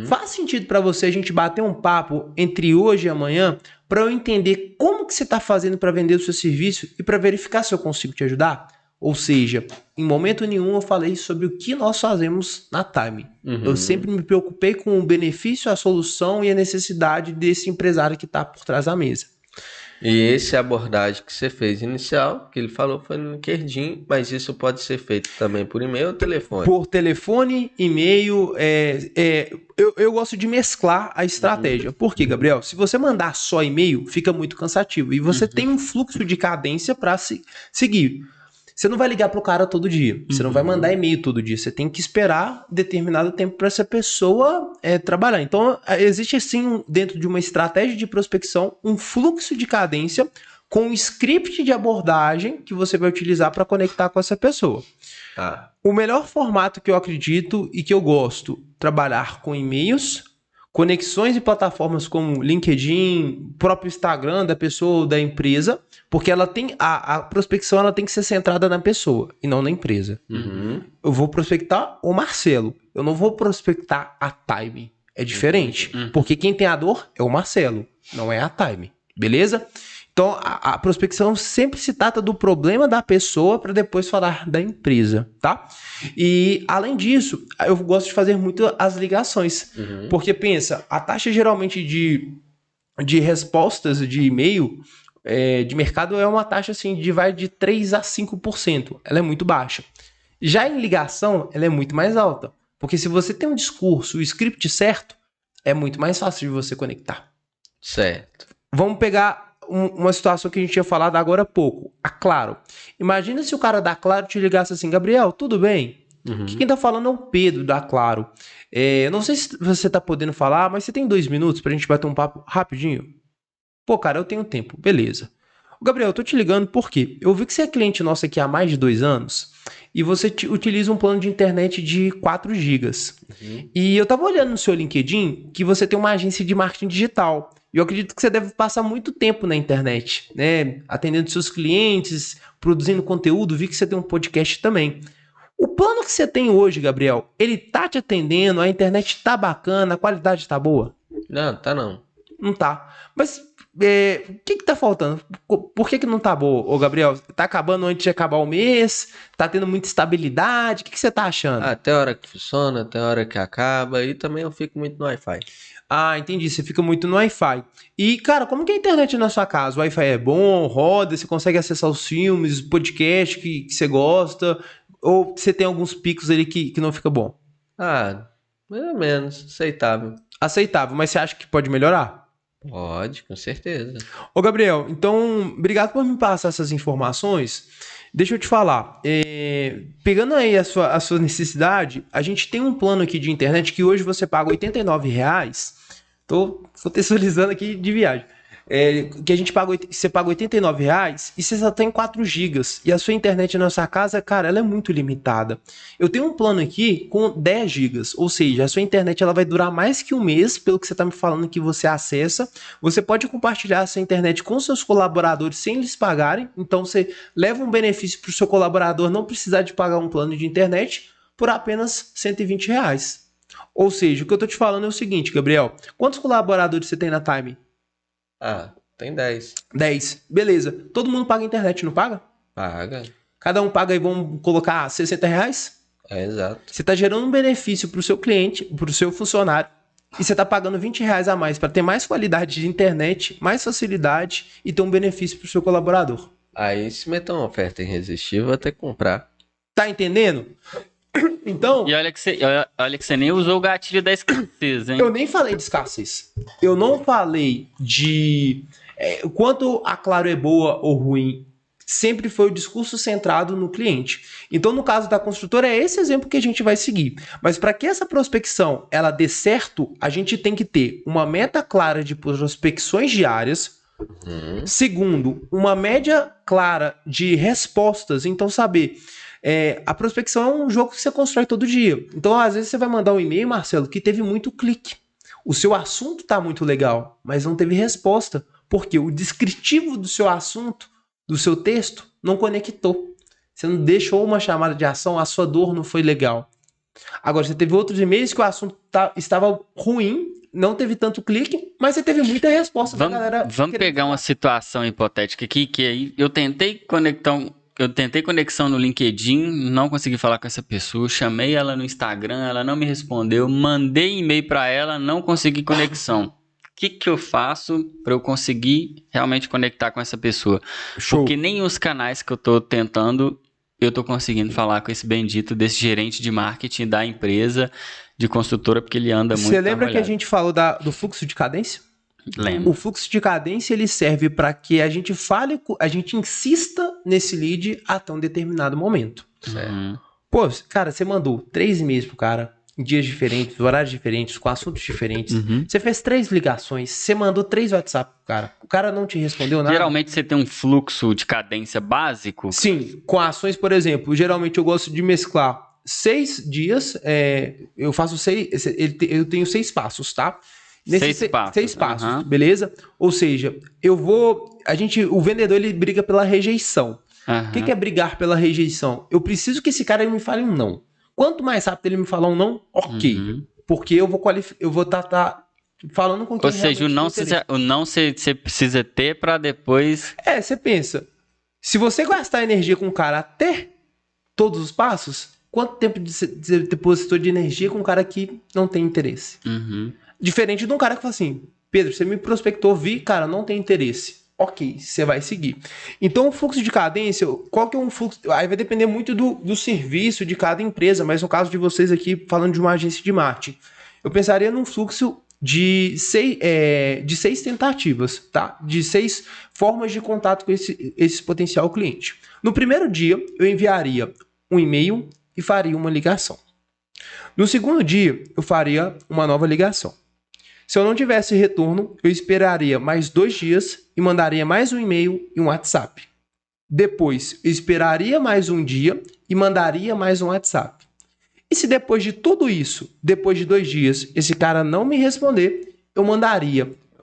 Faz sentido para você a gente bater um papo entre hoje e amanhã para eu entender como que você está fazendo para vender o seu serviço e para verificar se eu consigo te ajudar? Ou seja, em momento nenhum eu falei sobre o que nós fazemos na Time. Eu sempre me preocupei com o benefício, a solução e a necessidade desse empresário que está por trás da mesa. E essa abordagem que você fez inicial, que ele falou, foi no LinkedIn, mas isso pode ser feito também por e-mail ou telefone? Por telefone, e-mail, eu gosto de mesclar a estratégia. Por quê, Gabriel? Se você mandar só e-mail, fica muito cansativo. E você tem um fluxo de cadência para seguir. Você não vai ligar pro cara todo dia. Você não vai mandar e-mail todo dia. Você tem que esperar determinado tempo para essa pessoa trabalhar. Então, existe sim, dentro de uma estratégia de prospecção, um fluxo de cadência com um script de abordagem que você vai utilizar para conectar com essa pessoa. O melhor formato que eu acredito e que eu gosto, trabalhar com e-mails, conexões e plataformas como LinkedIn, próprio Instagram da pessoa ou da empresa, porque ela tem a prospecção ela tem que ser centrada na pessoa e não na empresa. Eu vou prospectar o Marcelo, eu não vou prospectar a Time. É diferente, porque quem tem a dor é o Marcelo, não é a Time, beleza? Então, a prospecção sempre se trata do problema da pessoa para depois falar da empresa, tá? E, além disso, eu gosto de fazer muito as ligações. Porque, pensa, a taxa geralmente de respostas de e-mail de mercado é uma taxa assim, vai de 3 a 5%. Ela é muito baixa. Já em ligação, ela é muito mais alta. Porque se você tem um discurso, o script certo, é muito mais fácil de você conectar. Certo. Vamos pegar uma situação que a gente tinha falado agora há pouco. A Claro. Imagina se o cara da Claro te ligasse assim, Gabriel, tudo bem? Quem tá falando é o Pedro da Claro. Não sei se você tá podendo falar, mas você tem 2 minutos pra gente bater um papo rapidinho? Pô, cara, eu tenho tempo. Beleza. Gabriel, eu tô te ligando porque eu vi que você é cliente nosso aqui há mais de 2 anos e você utiliza um plano de internet de 4 gigas. E eu tava olhando no seu LinkedIn que você tem uma agência de marketing digital. E eu acredito que você deve passar muito tempo na internet, né? Atendendo seus clientes, produzindo conteúdo. Vi que você tem um podcast também. O plano que você tem hoje, Gabriel, ele tá te atendendo? A internet tá bacana? A qualidade tá boa? Não, tá não. Não tá. Mas o que tá faltando? Por que não tá boa, ô Gabriel? Tá acabando antes de acabar o mês? Tá tendo muita estabilidade? O que você tá achando? Tem hora que funciona, tem hora que acaba. E também eu fico muito no Wi-Fi. Ah, entendi. Você fica muito no Wi-Fi. E, cara, como que é a internet na sua casa? O Wi-Fi é bom? Roda? Você consegue acessar os filmes, podcast que você gosta? Ou você tem alguns picos ali que não fica bom? Mais ou menos. Aceitável. Aceitável, mas você acha que pode melhorar? Pode, com certeza. Ô, Gabriel, então, obrigado por me passar essas informações. Deixa eu te falar, pegando aí a sua necessidade, a gente tem um plano aqui de internet que hoje você paga R$89, tô contextualizando aqui de viagem, que a gente paga, você paga R$89 e você só tem 4 gigas, e a sua internet na sua casa, cara, ela é muito limitada. Eu tenho um plano aqui com 10 gigas, ou seja, a sua internet ela vai durar mais que um mês, pelo que você está me falando que você acessa. Você pode compartilhar essa internet com seus colaboradores sem eles pagarem, então você leva um benefício para o seu colaborador não precisar de pagar um plano de internet por apenas R$120. Ou seja, o que eu estou te falando é o seguinte, Gabriel, quantos colaboradores você tem na Time? Tem 10. 10. Beleza. Todo mundo paga internet, não paga? Paga. Cada um paga e vamos colocar R$60? Exato. Você está gerando um benefício para o seu cliente, para o seu funcionário, e você está pagando R$20 a mais para ter mais qualidade de internet, mais facilidade e ter um benefício para o seu colaborador. Aí se meter uma oferta irresistível, eu vou ter que comprar. Tá entendendo? Então... E olha que você nem usou o gatilho da escassez, hein? Eu nem falei de escassez. Eu não falei de... quanto a Claro é boa ou ruim. Sempre foi o discurso centrado no cliente. Então, no caso da construtora, é esse exemplo que a gente vai seguir. Mas para que essa prospecção ela dê certo, a gente tem que ter uma meta clara de prospecções diárias. Segundo, uma média clara de respostas. Então, saber... a prospecção é um jogo que você constrói todo dia. Então, às vezes, você vai mandar um e-mail, Marcelo, que teve muito clique. O seu assunto está muito legal, mas não teve resposta. Porque o descritivo do seu assunto, do seu texto, não conectou. Você não deixou uma chamada de ação, a sua dor não foi legal. Agora, você teve outros e-mails que o assunto estava ruim, não teve tanto clique, mas você teve muita resposta da galera. Vamos pegar uma situação hipotética aqui, que aí eu tentei conexão no LinkedIn, não consegui falar com essa pessoa, chamei ela no Instagram, ela não me respondeu, mandei e-mail para ela, não consegui conexão. O que eu faço para eu conseguir realmente conectar com essa pessoa? Show. Porque nem os canais que eu tô tentando, eu tô conseguindo falar com esse bendito desse gerente de marketing da empresa, de construtora, porque ele anda muito. Você lembra que a gente falou do fluxo de cadência? Lembro. O fluxo de cadência, ele serve para que a gente fale, a gente insista nesse lead até um determinado momento. Uhum. Pô, cara, você mandou 3 e-mails pro cara, em dias diferentes, horários diferentes, com assuntos diferentes. Uhum. Você fez 3 ligações, você mandou 3 WhatsApp pro cara. O cara não te respondeu nada. Geralmente você tem um fluxo de cadência básico. Sim, com ações, por exemplo, geralmente eu gosto de mesclar 6 dias, eu faço 6, eu tenho 6 passos, tá? Seis passos. 6 passos, Uhum. beleza? Ou seja, o vendedor, ele briga pela rejeição. Uhum. O que é brigar pela rejeição? Eu preciso que esse cara me fale um não. Quanto mais rápido ele me falar um não, ok. Uhum. Porque eu vou estar falando com quem Ou seja, o não você precisa ter para depois... você pensa, se você gastar energia com o cara até todos os passos, quanto tempo você depositou de energia com um cara que não tem interesse? Uhum. Diferente de um cara que fala assim, Pedro, você me prospectou, vi, cara, não tem interesse. Ok, você vai seguir. Então, o fluxo de cadência, qual que é um fluxo? Aí vai depender muito do serviço de cada empresa, mas no caso de vocês aqui, falando de uma agência de marketing, eu pensaria num fluxo de 6 tentativas, tá? De 6 formas de contato com esse potencial cliente. No primeiro dia, eu enviaria um e-mail e faria uma ligação. No segundo dia, eu faria uma nova ligação. Se eu não tivesse retorno, eu esperaria mais 2 dias e mandaria mais um e-mail e um WhatsApp. Depois, eu esperaria mais um dia e mandaria mais um WhatsApp. E se depois de tudo isso, depois de 2 dias, esse cara não me responder, eu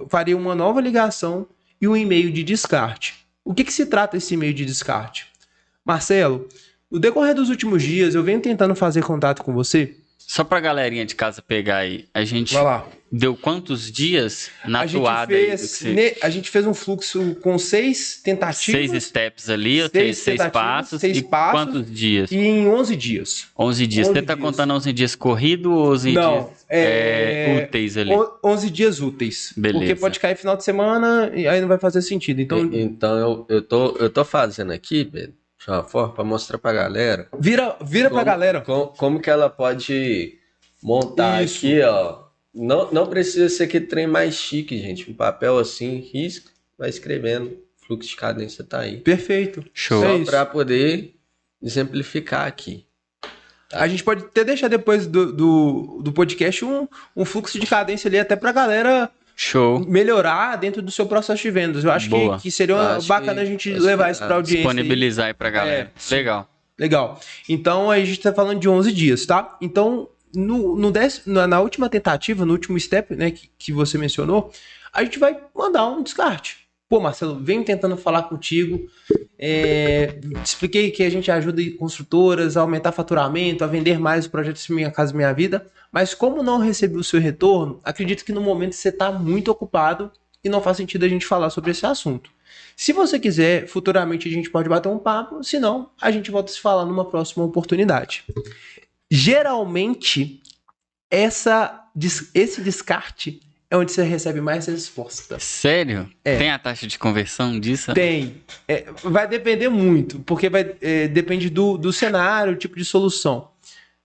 faria uma nova ligação e um e-mail de descarte. O que se trata esse e-mail de descarte? Marcelo, no decorrer dos últimos dias, eu venho tentando fazer contato com você. Só pra galerinha de casa pegar aí, a gente Vai lá. deu quantos dias na A gente toada aí? a gente fez um fluxo com 6 tentativas. 6 steps ali, 6 tentativas, passos. 6 e passos. quantos dias? E em 11 dias. 11 dias. 11 Você tá dias. contando 11 dias corrido ou 11 Não, dias úteis ali? 11 dias úteis. Beleza. Porque pode cair final de semana e aí não vai fazer sentido. Então, eu tô fazendo aqui, Pedro, de uma forma para mostrar pra galera vira pra galera. como que ela pode montar Isso. aqui, ó. Não precisa ser aquele trem mais chique, gente. Um papel assim, risca, vai escrevendo. Fluxo de cadência tá aí. Perfeito. Show. É Só isso. para poder exemplificar aqui. A gente pode até deixar depois do podcast um fluxo de cadência ali até pra galera Show. melhorar dentro do seu processo de vendas. Eu acho Boa. que seria Acho bacana que- a gente acho levar que- isso pra audiência. aí. Disponibilizar aí pra galera. sim. Legal. Legal. Então a gente tá falando de 11 dias, tá? Então, na última tentativa, no último step, né, que você mencionou, a gente vai mandar um descarte. Pô, Marcelo, venho tentando falar contigo. Te expliquei que a gente ajuda construtoras a aumentar faturamento, a vender mais os projetos Minha Casa Minha Vida. Mas como não recebi o seu retorno, acredito que no momento você está muito ocupado e não faz sentido a gente falar sobre esse assunto. Se você quiser, futuramente a gente pode bater um papo, senão a gente volta a se falar numa próxima oportunidade. Geralmente, esse descarte é onde você recebe mais resposta. Sério? Tem a taxa de conversão disso? Tem. Vai depender muito, porque depende do cenário, tipo de solução.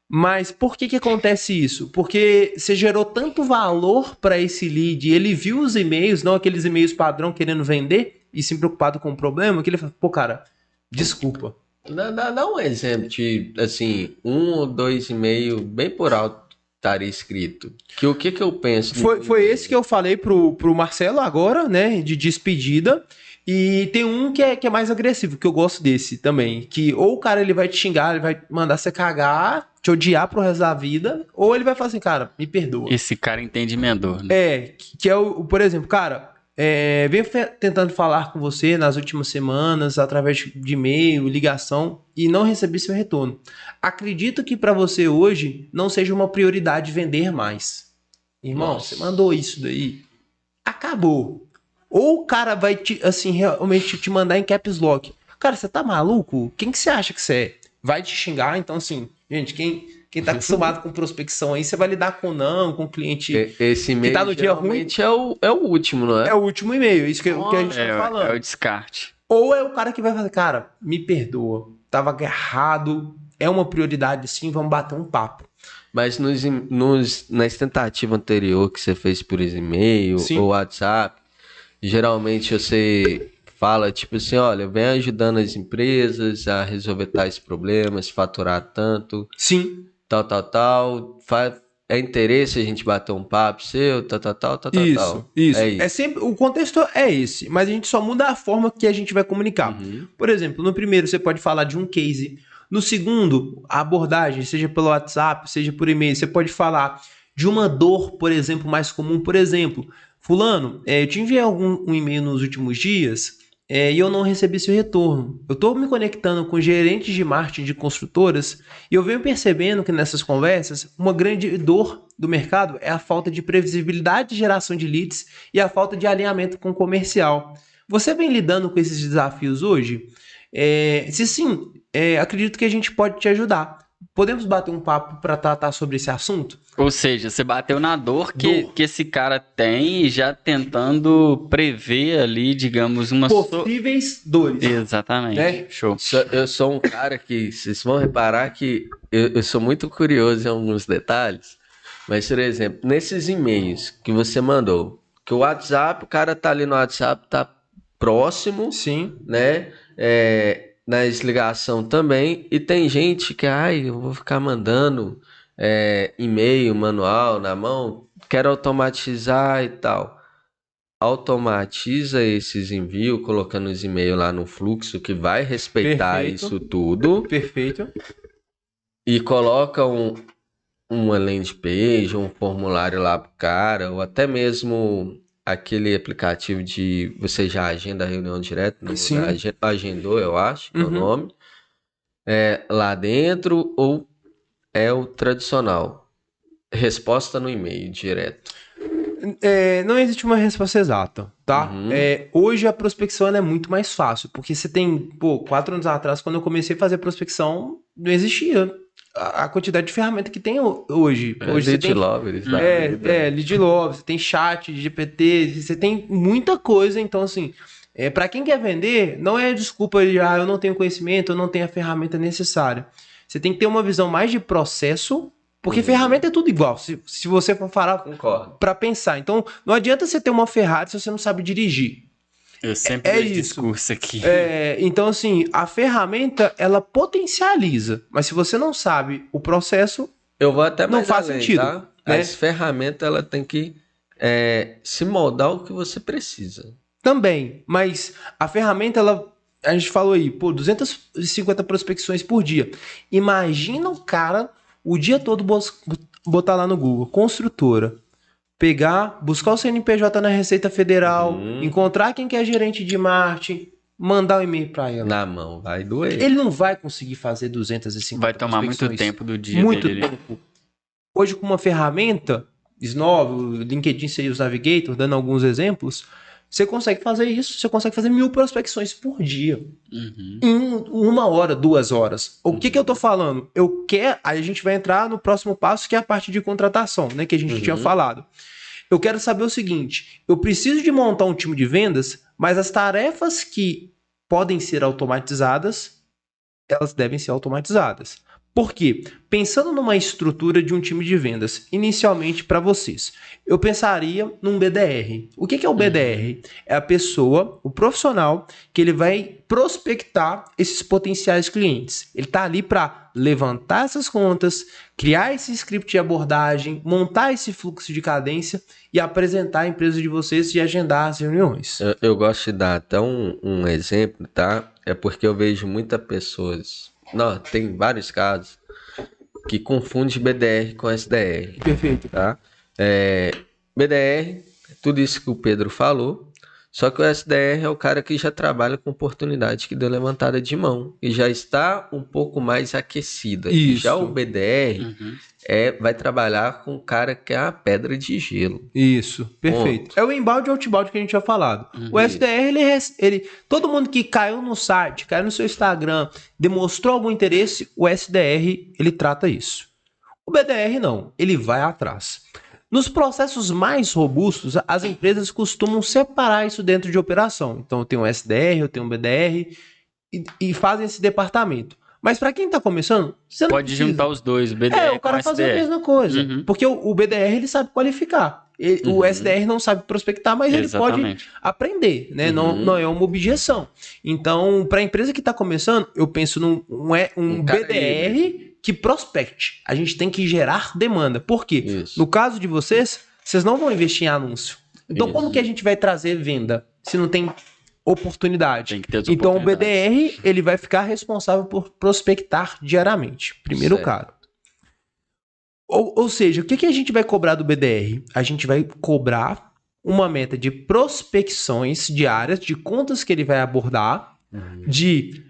Mas por que acontece isso? Porque você gerou tanto valor para esse lead, ele viu os e-mails, não aqueles e-mails padrão querendo vender e se preocupado com o problema, que ele fala, pô, cara, desculpa. Dá um exemplo de, assim, 1 ou 2 e-mails bem por alto estaria escrito. O que eu penso? Foi esse que eu falei pro Marcelo agora, né, de despedida. E tem um que é mais agressivo, que eu gosto desse também. Que ou o cara ele vai te xingar, ele vai mandar você cagar, te odiar pro resto da vida, ou ele vai falar assim, cara, me perdoa. Esse cara entende emendor, né? Que é por exemplo, cara, Venho tentando falar com você nas últimas semanas, através de e-mail, ligação, e não recebi seu retorno. Acredito que para você hoje não seja uma prioridade vender mais. Irmão, Nossa. você mandou isso daí, acabou. Ou o cara vai assim, realmente te mandar em caps lock. Cara, você tá maluco? Quem que você acha que você é? Vai te xingar? Então, assim, gente, quem tá acostumado com prospecção aí, você vai lidar com não, com cliente Esse e-mail tá no dia ruim. geralmente é o último, não é? É o último e-mail, isso que a gente tá falando. É o descarte. Ou é o cara que vai fazer, cara, me perdoa, tava errado, é uma prioridade sim, vamos bater um papo. Mas nas tentativas anteriores que você fez por e-mail Sim. ou WhatsApp, geralmente você fala tipo assim, olha, vem ajudando as empresas a resolver tais problemas, faturar tanto, Sim. tal. É interesse a gente bater um papo seu, tal. Isso. É isso. É sempre, o contexto é esse, mas a gente só muda a forma que a gente vai comunicar. Uhum. Por exemplo, no primeiro você pode falar de um case. No segundo, a abordagem, seja pelo WhatsApp, seja por e-mail, você pode falar de uma dor, por exemplo, mais comum. Por exemplo, fulano, eu te enviei um e-mail nos últimos dias e eu não recebi seu retorno. Eu estou me conectando com gerentes de marketing de construtoras e eu venho percebendo que nessas conversas, uma grande dor do mercado é a falta de previsibilidade de geração de leads e a falta de alinhamento com o comercial. Você vem lidando com esses desafios hoje? Se sim, acredito que a gente pode te ajudar. Podemos bater um papo para tratar sobre esse assunto? Ou seja, você bateu na dor que esse cara tem e já tentando prever ali, digamos, uma... Possíveis dores. Exatamente. Né? Show. Eu sou um cara que, vocês vão reparar que eu sou muito curioso em alguns detalhes, mas, por exemplo, nesses e-mails que você mandou, que o WhatsApp, o cara tá ali no WhatsApp, tá próximo, Sim. né? Nas ligação também, e tem gente que, eu vou ficar mandando e-mail manual na mão, quero automatizar e tal. Automatiza esses envios, colocando os e-mails lá no fluxo que vai respeitar Perfeito. isso tudo, Perfeito. e coloca uma landing page, um formulário lá pro cara, ou até mesmo aquele aplicativo de você já agenda a reunião direto, né? Sim. Agendou, eu acho, que é o Uhum. nome. Lá dentro, ou é o tradicional? Resposta no e-mail, direto. Não existe uma resposta exata, tá? Uhum. Hoje a prospecção ela é muito mais fácil, porque você tem, 4 anos atrás, quando eu comecei a fazer prospecção, não existia a quantidade de ferramenta que tem hoje. Hoje você Lead tem Lovers da vida. Lead Love, você tem chat, GPT, você tem muita coisa, então assim, para quem quer vender, não é desculpa de eu não tenho conhecimento, eu não tenho a ferramenta necessária. Você tem que ter uma visão mais de processo, porque ferramenta é tudo igual, se você for falar Concordo. para pensar. Então, não adianta você ter uma Ferrari se você não sabe dirigir. Eu sempre dou esse discurso aqui. Então, assim, a ferramenta, ela potencializa, mas se você não sabe o processo, Eu vou até mais não faz além, sentido, tá? né? As ferramentas, ela tem que se moldar o que você precisa. Também, mas a ferramenta, a gente falou aí, 250 prospecções por dia. Imagina o cara o dia todo botar lá no Google, construtora, pegar, buscar o CNPJ na Receita Federal, encontrar quem que é gerente de marketing, mandar um e-mail para ela. Na mão, vai doer. Ele não vai conseguir fazer 250 Vai tomar muito prospecções. tempo do dia Muito dele. tempo. Hoje, com uma ferramenta, Snov, o LinkedIn Sales Navigator, dando alguns exemplos, você consegue fazer isso, você consegue fazer 1000 prospecções por dia. Uhum. Em 1 hora, 2 horas. O que eu tô falando? Aí a gente vai entrar no próximo passo, que é a parte de contratação, né? Que a gente tinha falado. Eu quero saber o seguinte: eu preciso de montar um time de vendas, mas as tarefas que podem ser automatizadas, elas devem ser automatizadas. Por quê? Pensando numa estrutura de um time de vendas, inicialmente para vocês, eu pensaria num BDR. O que é o BDR? É a pessoa, o profissional, que ele vai prospectar esses potenciais clientes. Ele está ali para levantar essas contas, criar esse script de abordagem, montar esse fluxo de cadência e apresentar a empresa de vocês e agendar as reuniões. Eu gosto de dar até um exemplo, tá? É porque eu vejo muitas pessoas... Não, tem vários casos que confundem BDR com SDR. Perfeito. Tá? BDR, tudo isso que o Pedro falou, Só que o SDR é o cara que já trabalha com oportunidade que deu levantada de mão e já está um pouco mais aquecida. E já o Isso. BDR Uhum. vai trabalhar com o cara que é a pedra de gelo. Isso, perfeito. Ponto. É o inbound e outbound que a gente tinha falado. O SDR, todo mundo que caiu no site, caiu no seu Instagram, demonstrou algum interesse, o SDR, ele trata isso. O BDR não, ele vai atrás. Nos processos mais robustos, as empresas costumam separar isso dentro de operação. Então, eu tenho um SDR, eu tenho um BDR e fazem esse departamento. Mas para quem está começando, você não Pode precisa. juntar os dois, o BDR O cara com o fazer a SDR. mesma coisa. Uhum. Porque o BDR ele sabe qualificar. O SDR não sabe prospectar, mas ele pode Exatamente. aprender, né? Uhum. Não é uma objeção. Então, para a empresa que está começando, eu penso num Um cara BDR que prospecte. A gente tem que gerar demanda. Por quê? Isso. No caso de vocês não vão investir em anúncio. Então, Isso. como que a gente vai trazer venda se não tem oportunidade? Tem que ter as Então, o oportunidades. BDR ele vai ficar responsável por prospectar diariamente. Primeiro Certo. cara. Ou seja, o que a gente vai cobrar do BDR? A gente vai cobrar uma meta de prospecções diárias, de contas que ele vai abordar, de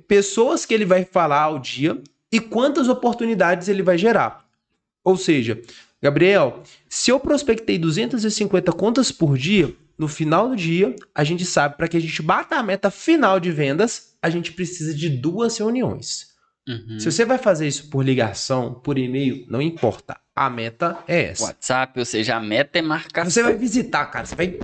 pessoas que ele vai falar ao dia e quantas oportunidades ele vai gerar. Ou seja, Gabriel, se eu prospectei 250 contas por dia, no final do dia, a gente sabe, para que a gente bata a meta final de vendas, a gente precisa de 2 reuniões. Uhum. Se você vai fazer isso por ligação, por e-mail, não importa. A meta é essa. WhatsApp, ou seja, a meta é marcação. Você vai visitar, cara. Você vai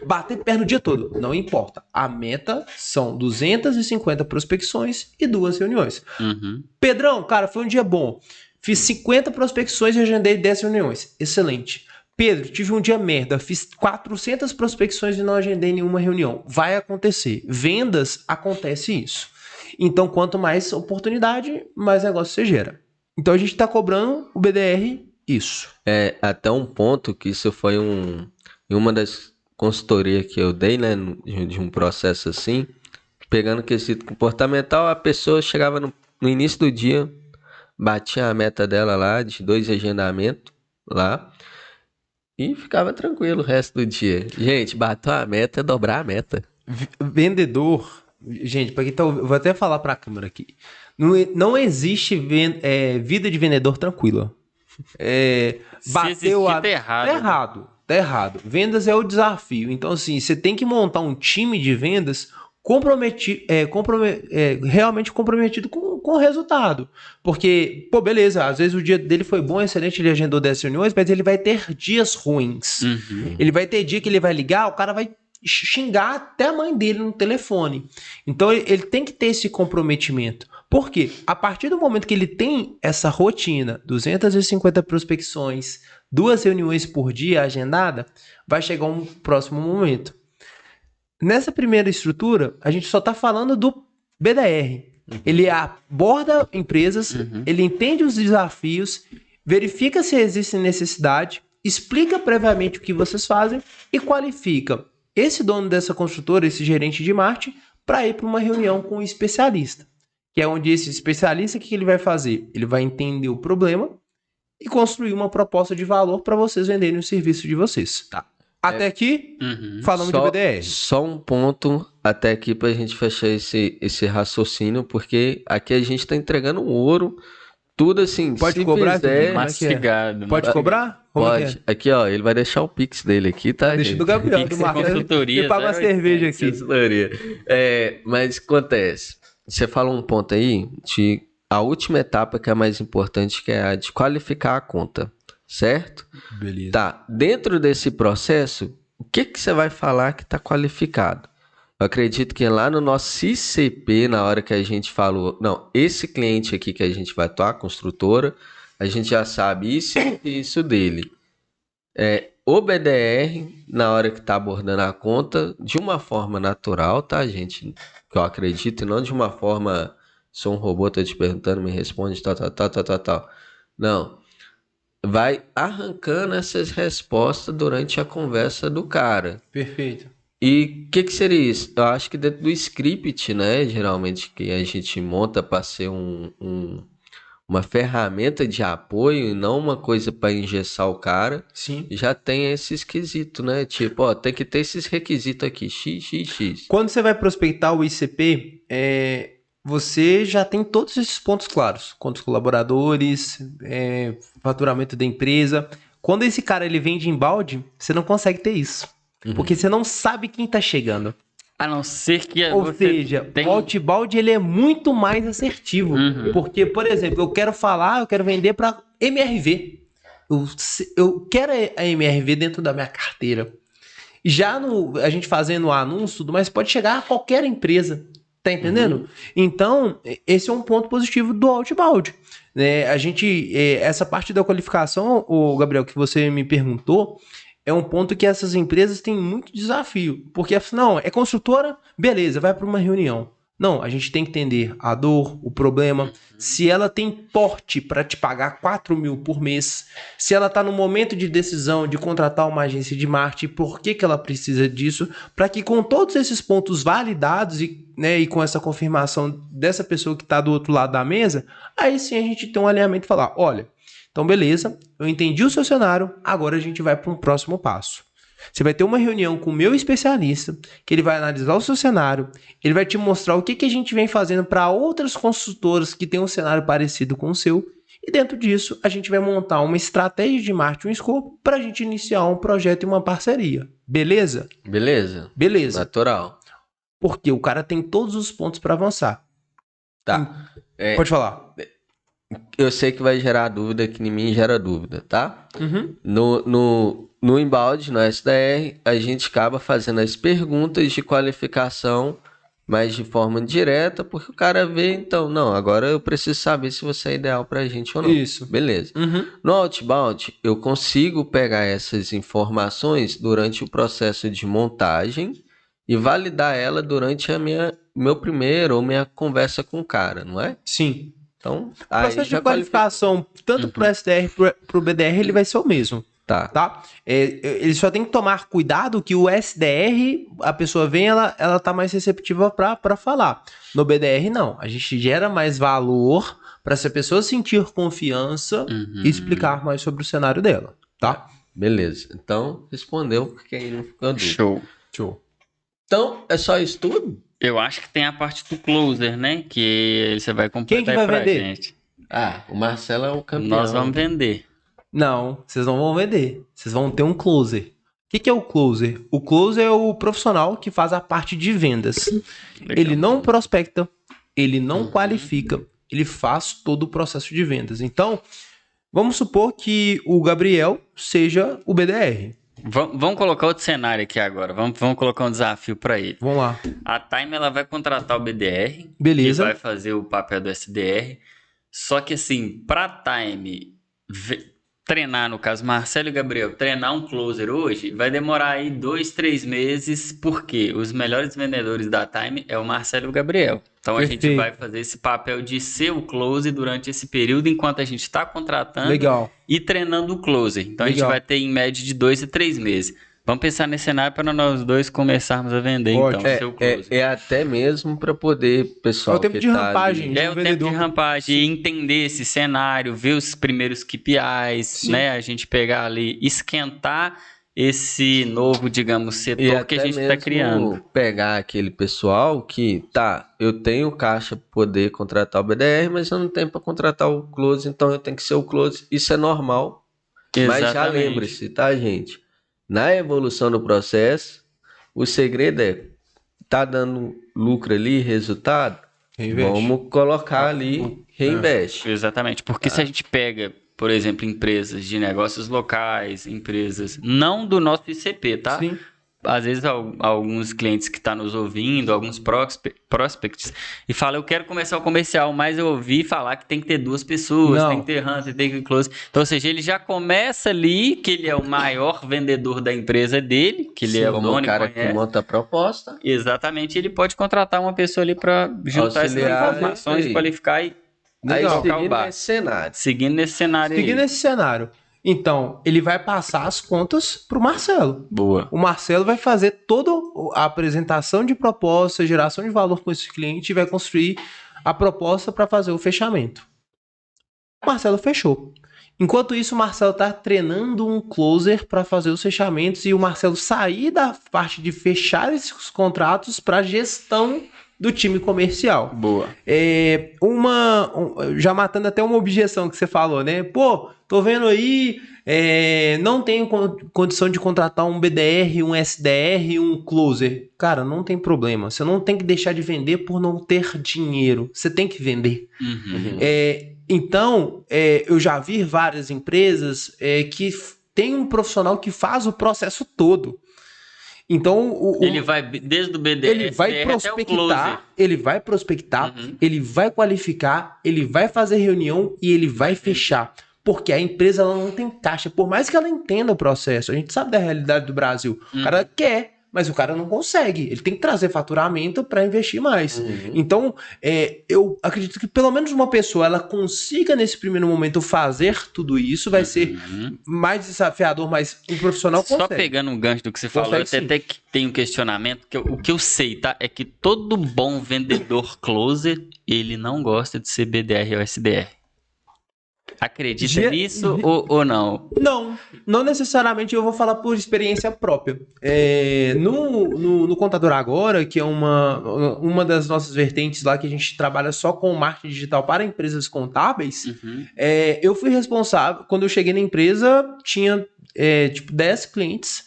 bater perna o dia todo. Não importa. A meta são 250 prospecções e 2 reuniões. Uhum. Pedrão, cara, foi um dia bom. Fiz 50 prospecções e agendei 10 reuniões. Excelente. Pedro, tive um dia merda. Fiz 400 prospecções e não agendei nenhuma reunião. Vai acontecer. Vendas, acontece isso. Então, quanto mais oportunidade, mais negócio você gera. Então, a gente está cobrando o BDR isso. Até um ponto que isso foi em uma das consultorias que eu dei, né, de um processo assim, pegando quesito comportamental, a pessoa chegava no início do dia, batia a meta dela lá, de 2 agendamentos lá, e ficava tranquilo o resto do dia. Gente, bateu a meta, é dobrar a meta. Vendedor, gente, para quem tá ouvindo, vou até falar para a câmera aqui. Não existe vida de vendedor tranquila. Bateu a... tá errado. Tá errado. Tá errado. Vendas é o desafio. Então, assim, você tem que montar um time de vendas realmente comprometido com o resultado. Porque, pô, beleza, às vezes o dia dele foi bom, excelente, ele agendou 10 reuniões, mas ele vai ter dias ruins. Uhum. Ele vai ter dia que ele vai ligar, o cara vai xingar até a mãe dele no telefone. Então, ele tem que ter esse comprometimento. Por quê? A partir do momento que ele tem essa rotina, 250 prospecções, 2 reuniões por dia agendada, vai chegar um próximo momento. Nessa primeira estrutura, a gente só está falando do BDR. Ele aborda empresas, ele entende os desafios, verifica se existe necessidade, explica previamente o que vocês fazem e qualifica esse dono dessa construtora, esse gerente de marketing, para ir para uma reunião com um especialista. Que é onde esse especialista, o que ele vai fazer? Ele vai entender o problema e construir uma proposta de valor para vocês venderem o serviço de vocês. Tá. Até aqui, falamos de BDR. Só um ponto até aqui pra gente fechar esse raciocínio, porque aqui a gente tá entregando um ouro, tudo assim, Pode se cobrar, fizer, Mastigado. Pode cobrar? Como é que pode. Aqui, ó, ele vai deixar o Pix dele aqui, tá, Deixa gente? do Gabriel, Pix do e Marcelo. consultoria, Eu pago uma 0,80. cerveja aqui. Consultoria. Mas acontece, você fala um ponto aí, de a última etapa que é a mais importante, que é a de qualificar a conta, certo? Beleza. Tá, dentro desse processo, o que você vai falar que está qualificado? Eu acredito que lá no nosso ICP, na hora que a gente falou, não, esse cliente aqui que a gente vai atuar, a construtora, a gente já sabe isso e isso dele. O BDR, na hora que está abordando a conta, de uma forma natural, tá, gente? Que eu acredito, e não de uma forma, sou um robô, tô te perguntando, me responde, tal. Não. Vai arrancando essas respostas durante a conversa do cara. Perfeito. E o que seria isso? Eu acho que dentro do script, né? Geralmente que a gente monta para ser um uma ferramenta de apoio e não uma coisa para engessar o cara, Sim. já tem esse esquisito, né? Tipo, ó, tem que ter esses requisitos aqui, x. Quando você vai prospectar o ICP, você já tem todos esses pontos claros. Quantos colaboradores, faturamento da empresa. Quando esse cara ele vende embalde, você não consegue ter isso. Porque você não sabe quem tá chegando. A não ser que Ou você seja, tem... o outbound ele é muito mais assertivo. Porque, por exemplo, eu quero vender para MRV. Eu quero a MRV dentro da minha carteira. Já a gente fazendo o anúncio, mas pode chegar a qualquer empresa. Tá entendendo? Então, esse é um ponto positivo do outbound. Essa parte da qualificação, o Gabriel, que você me perguntou, é um ponto que essas empresas têm muito desafio. Porque, não, é construtora, beleza, vai para uma reunião. Não, a gente tem que entender a dor, o problema, se ela tem porte para te pagar 4 mil por mês, se ela está no momento de decisão de contratar uma agência de marketing, por que ela precisa disso, para que com todos esses pontos validados e com essa confirmação dessa pessoa que está do outro lado da mesa, aí sim a gente tem um alinhamento e falar, olha, então beleza, eu entendi o seu cenário, agora a gente vai para um próximo passo. Você vai ter uma reunião com o meu especialista, que ele vai analisar o seu cenário, ele vai te mostrar o que a gente vem fazendo para outras consultoras que têm um cenário parecido com o seu, e dentro disso a gente vai montar uma estratégia de marketing, um escopo, para a gente iniciar um projeto e uma parceria. Beleza? Beleza. Natural. Porque o cara tem todos os pontos para avançar. Tá. Pode falar. Eu sei que vai gerar dúvida, que em mim gera dúvida, tá? No embalde, no SDR, a gente acaba fazendo as perguntas de qualificação, mas de forma direta, porque o cara vê, então, não, agora eu preciso saber se você é ideal pra gente ou não. Isso. Beleza. No outbound, eu consigo pegar essas informações durante o processo de montagem e validar ela durante meu primeiro ou minha conversa com o cara, não é? Sim. Então, o processo de qualificação, tanto pro SDR pro BDR, ele vai ser o mesmo. Tá? Ele só tem que tomar cuidado que o SDR, a pessoa vem, ela tá mais receptiva para falar. No BDR, não. A gente gera mais valor para essa pessoa sentir confiança e explicar mais sobre o cenário dela, tá? Beleza. Então, respondeu, porque aí não ficou dúvida. Show. Então, é só isso tudo? Eu acho que tem a parte do closer, né? Que você vai completar. Quem que vai pra vender? gente. O Marcelo é o campeão. Nós vamos vender. Não, vocês não vão vender. Vocês vão ter um closer. O que é o closer? O closer é o profissional que faz a parte de vendas. Legal. Ele não prospecta, ele não qualifica, ele faz todo o processo de vendas. Então, vamos supor que o Gabriel seja o BDR. Vamos colocar outro cenário aqui agora. Vamos colocar um desafio para ele. Vamos lá. A Time ela vai contratar o BDR. Beleza. Que vai fazer o papel do SDR. Só que assim, para Time treinar, no caso, Marcelo e Gabriel, treinar um closer hoje, vai demorar aí 2, 3 meses, porque os melhores vendedores da Time é o Marcelo e o Gabriel. Então Perfeito. A gente vai fazer esse papel de ser o closer durante esse período, enquanto a gente está contratando e treinando o closer. Então a gente vai ter em média de 2 a 3 meses. Vamos pensar nesse cenário para nós dois começarmos a vender, então, seu closer. É até mesmo para poder, pessoal, é o tempo de rampagem. É o tempo de rampagem, e entender esse cenário, ver os primeiros KPIs, né? A gente pegar ali, esquentar esse novo, digamos, setor que a gente está criando. Pegar aquele pessoal que, eu tenho caixa para poder contratar o BDR, mas eu não tenho para contratar o close, então eu tenho que ser o close. Isso é normal. Exatamente. Mas já lembre-se, tá, gente? Na evolução do processo, o segredo tá dando lucro ali, resultado, vamos colocar ali, reinveste. Exatamente, porque se a gente pega, por exemplo, empresas de negócios locais, empresas não do nosso ICP, tá? Sim. Às vezes alguns clientes que estão nos ouvindo, alguns prospects, e falam, eu quero começar o comercial, mas eu ouvi falar que tem que ter 2 pessoas, tem que ter hunter, tem que ter close. Então, ou seja, ele já começa ali, que ele é o maior vendedor da empresa dele, que ele é o dono, o cara que monta a proposta. Exatamente, ele pode contratar uma pessoa ali para juntar essas informações, qualificar e colocar o barco. Seguindo nesse cenário. Então, ele vai passar as contas pro Marcelo. Boa. O Marcelo vai fazer toda a apresentação de proposta, geração de valor com esse cliente e vai construir a proposta para fazer o fechamento. O Marcelo fechou. Enquanto isso, o Marcelo tá treinando um closer para fazer os fechamentos e o Marcelo sair da parte de fechar esses contratos para gestão do time comercial. Boa. Já matando até uma objeção que você falou, né? Pô, tô vendo aí, não tenho condição de contratar um BDR, um SDR, um closer. Cara, não tem problema. Você não tem que deixar de vender por não ter dinheiro. Você tem que vender. Então, eu já vi várias empresas que tem um profissional que faz o processo todo. Então, ele vai desde o BDR, ele vai prospectar, ele vai qualificar, ele vai fazer reunião e ele vai fechar. Porque a empresa ela não tem caixa, por mais que ela entenda o processo. A gente sabe da realidade do Brasil. O cara quer, mas o cara não consegue. Ele tem que trazer faturamento para investir mais. Então, eu acredito que pelo menos uma pessoa ela consiga nesse primeiro momento fazer tudo isso. Vai ser mais desafiador, mas um profissional consegue. Só pegando um gancho do que você falou, eu até que tem um questionamento. O que eu sei, tá? É que todo bom vendedor closer, ele não gosta de ser BDR ou SDR. Acredita nisso ou não? Não necessariamente. Eu vou falar por experiência própria. No Contador Agora, que é uma das nossas vertentes lá, que a gente trabalha só com marketing digital para empresas contábeis, eu fui responsável. Quando eu cheguei na empresa, tinha 10 clientes.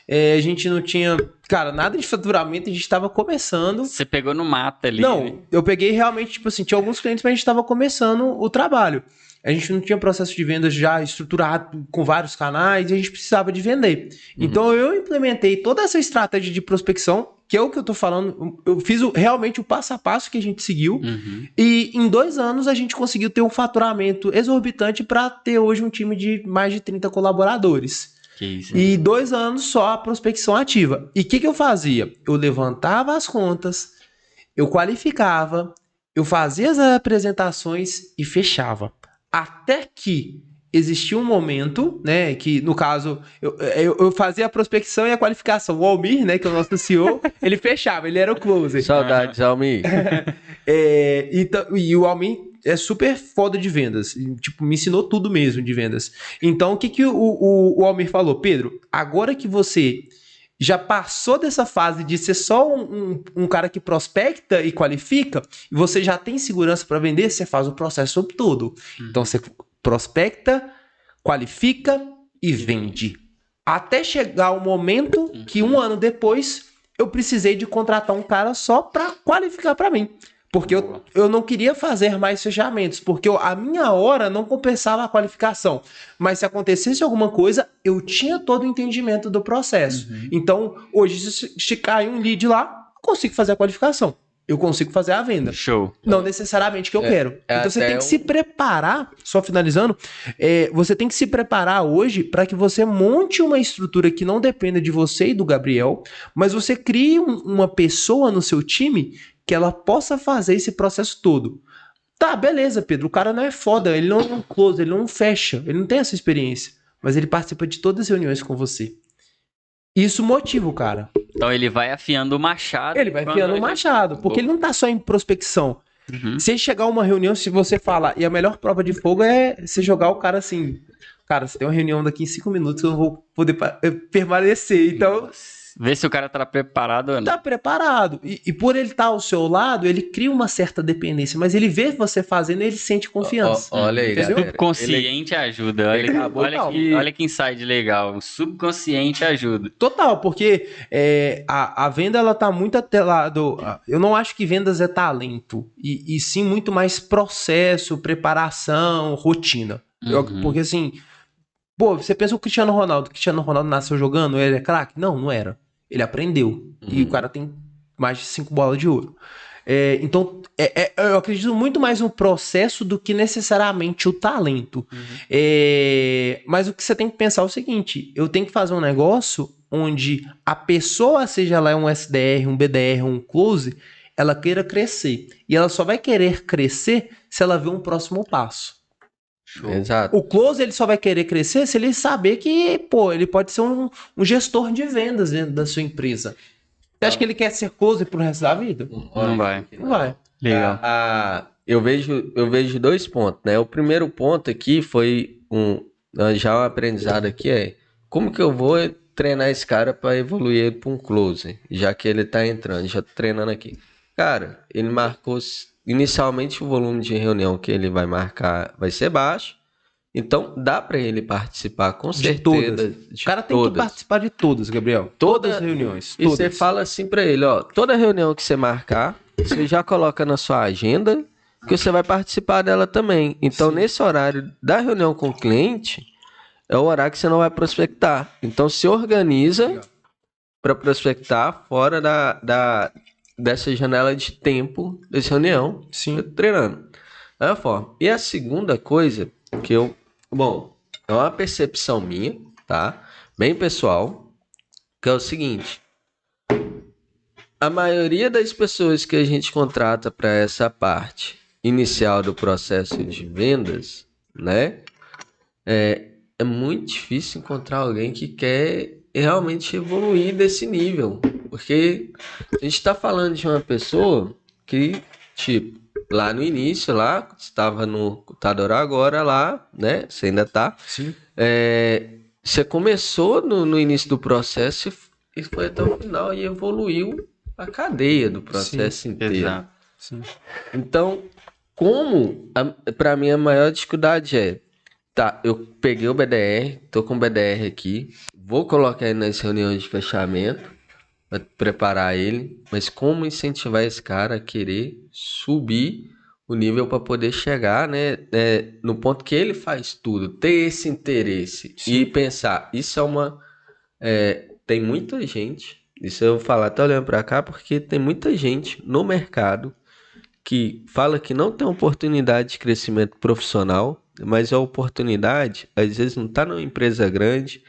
A gente não tinha, cara, nada de faturamento, a gente estava começando. Você pegou no mato ali. Não, eu peguei realmente, tinha alguns clientes, mas a gente estava começando o trabalho. A gente não tinha processo de vendas já estruturado com vários canais e a gente precisava de vender. Então eu implementei toda essa estratégia de prospecção, que é o que eu tô falando. Eu fiz realmente o passo a passo que a gente seguiu. E em 2 anos a gente conseguiu ter um faturamento exorbitante para ter hoje um time de mais de 30 colaboradores. Que isso, e 2 anos só a prospecção ativa. E o que eu fazia? Eu levantava as contas, eu qualificava, eu fazia as apresentações e fechava. Até que existia um momento, né, que no caso eu fazia a prospecção e a qualificação. O Almir, né, que é o nosso CEO, ele fechava, ele era o closer. Saudades, Almir. E o Almir é super foda de vendas, me ensinou tudo mesmo de vendas. Então o que o Almir falou? Pedro, agora que você já passou dessa fase de ser só um cara que prospecta e qualifica, e você já tem segurança para vender, você faz o processo todo. Então você prospecta, qualifica e vende. Até chegar o momento que 1 ano depois eu precisei de contratar um cara só para qualificar para mim. Porque eu não queria fazer mais fechamentos, porque a minha hora não compensava a qualificação. Mas se acontecesse alguma coisa, eu tinha todo o entendimento do processo. Então, hoje, se cai um lead lá, eu consigo fazer a qualificação. Eu consigo fazer a venda. Show. Não necessariamente que eu quero. Então, você tem que se preparar, só finalizando, você tem que se preparar hoje para que você monte uma estrutura que não dependa de você e do Gabriel, mas você crie uma pessoa no seu time que ela possa fazer esse processo todo. Tá, beleza, Pedro, o cara não é foda, ele não é um close, ele não fecha, ele não tem essa experiência, mas ele participa de todas as reuniões com você. Isso motiva o cara. Então ele vai afiando o machado. Ele vai afiando o machado, porque ele não tá só em prospecção. Se chegar uma reunião, se você falar, e a melhor prova de fogo é você jogar o cara assim, cara, você tem uma reunião daqui em 5 minutos, eu não vou poder permanecer, então... Vê se o cara tá preparado ou não. Tá preparado. E por ele estar ao seu lado, ele cria uma certa dependência, mas ele vê você fazendo e ele sente confiança. Olha aí, galera. O subconsciente ajuda. Olha que insight legal. O subconsciente ajuda. Total, porque a venda ela tá muito atrelado. Eu não acho que vendas é talento. E sim muito mais processo, preparação, rotina. Porque assim... Pô, você pensa o Cristiano Ronaldo. O Cristiano Ronaldo nasceu jogando? Ele é craque? Não era. Ele aprendeu. E o cara tem mais de 5 bolas de ouro. Então, eu acredito muito mais no processo do que necessariamente o talento. Mas o que você tem que pensar é o seguinte. Eu tenho que fazer um negócio onde a pessoa, seja ela um SDR, um BDR, um close, ela queira crescer. E ela só vai querer crescer se ela ver um próximo passo. Exato. O close ele só vai querer crescer se ele saber que, pô, ele pode ser um gestor de vendas dentro da sua empresa. Você acha que ele quer ser close pro resto da vida? Não vai. Não vai. Legal. eu vejo dois pontos, né? O primeiro ponto aqui foi já um aprendizado aqui como que eu vou treinar esse cara para evoluir ele para um closer, já que ele tá entrando, já tô treinando aqui. Cara, ele marcou inicialmente o volume de reunião que ele vai marcar vai ser baixo, então dá para ele participar com De certeza todas. de O cara tem que todas. participar de todas, Gabriel. Todas as reuniões. E você fala assim pra ele, ó, toda reunião que você marcar, você já coloca na sua agenda que você vai participar dela também. Então, Sim. nesse horário da reunião com o cliente, é o horário que você não vai prospectar. Então, se organiza para prospectar fora dessa janela de tempo dessa reunião, Sim. treinando. É a forma. E a segunda coisa que bom, é uma percepção minha, tá? Bem pessoal, que é o seguinte: a maioria das pessoas que a gente contrata para essa parte inicial do processo de vendas, né? É muito difícil encontrar alguém que quer realmente evoluir desse nível. Porque a gente está falando de uma pessoa que, tipo, lá no início, lá, estava no computador agora, lá, né? Você ainda tá. Sim. Você começou no início do processo e foi até o final e evoluiu a cadeia do processo inteiro. Exato. Sim. Então, para mim a maior dificuldade tá, eu peguei o BDR, tô com o BDR aqui, vou colocar ele nas reuniões de fechamento, pra preparar ele, mas como incentivar esse cara a querer subir o nível para poder chegar, né, no ponto que ele faz tudo, ter esse interesse e pensar, isso é tem muita gente, isso eu vou falar, tá olhando para cá, porque tem muita gente no mercado que fala que não tem oportunidade de crescimento profissional, mas a oportunidade, às vezes, não está numa empresa grande,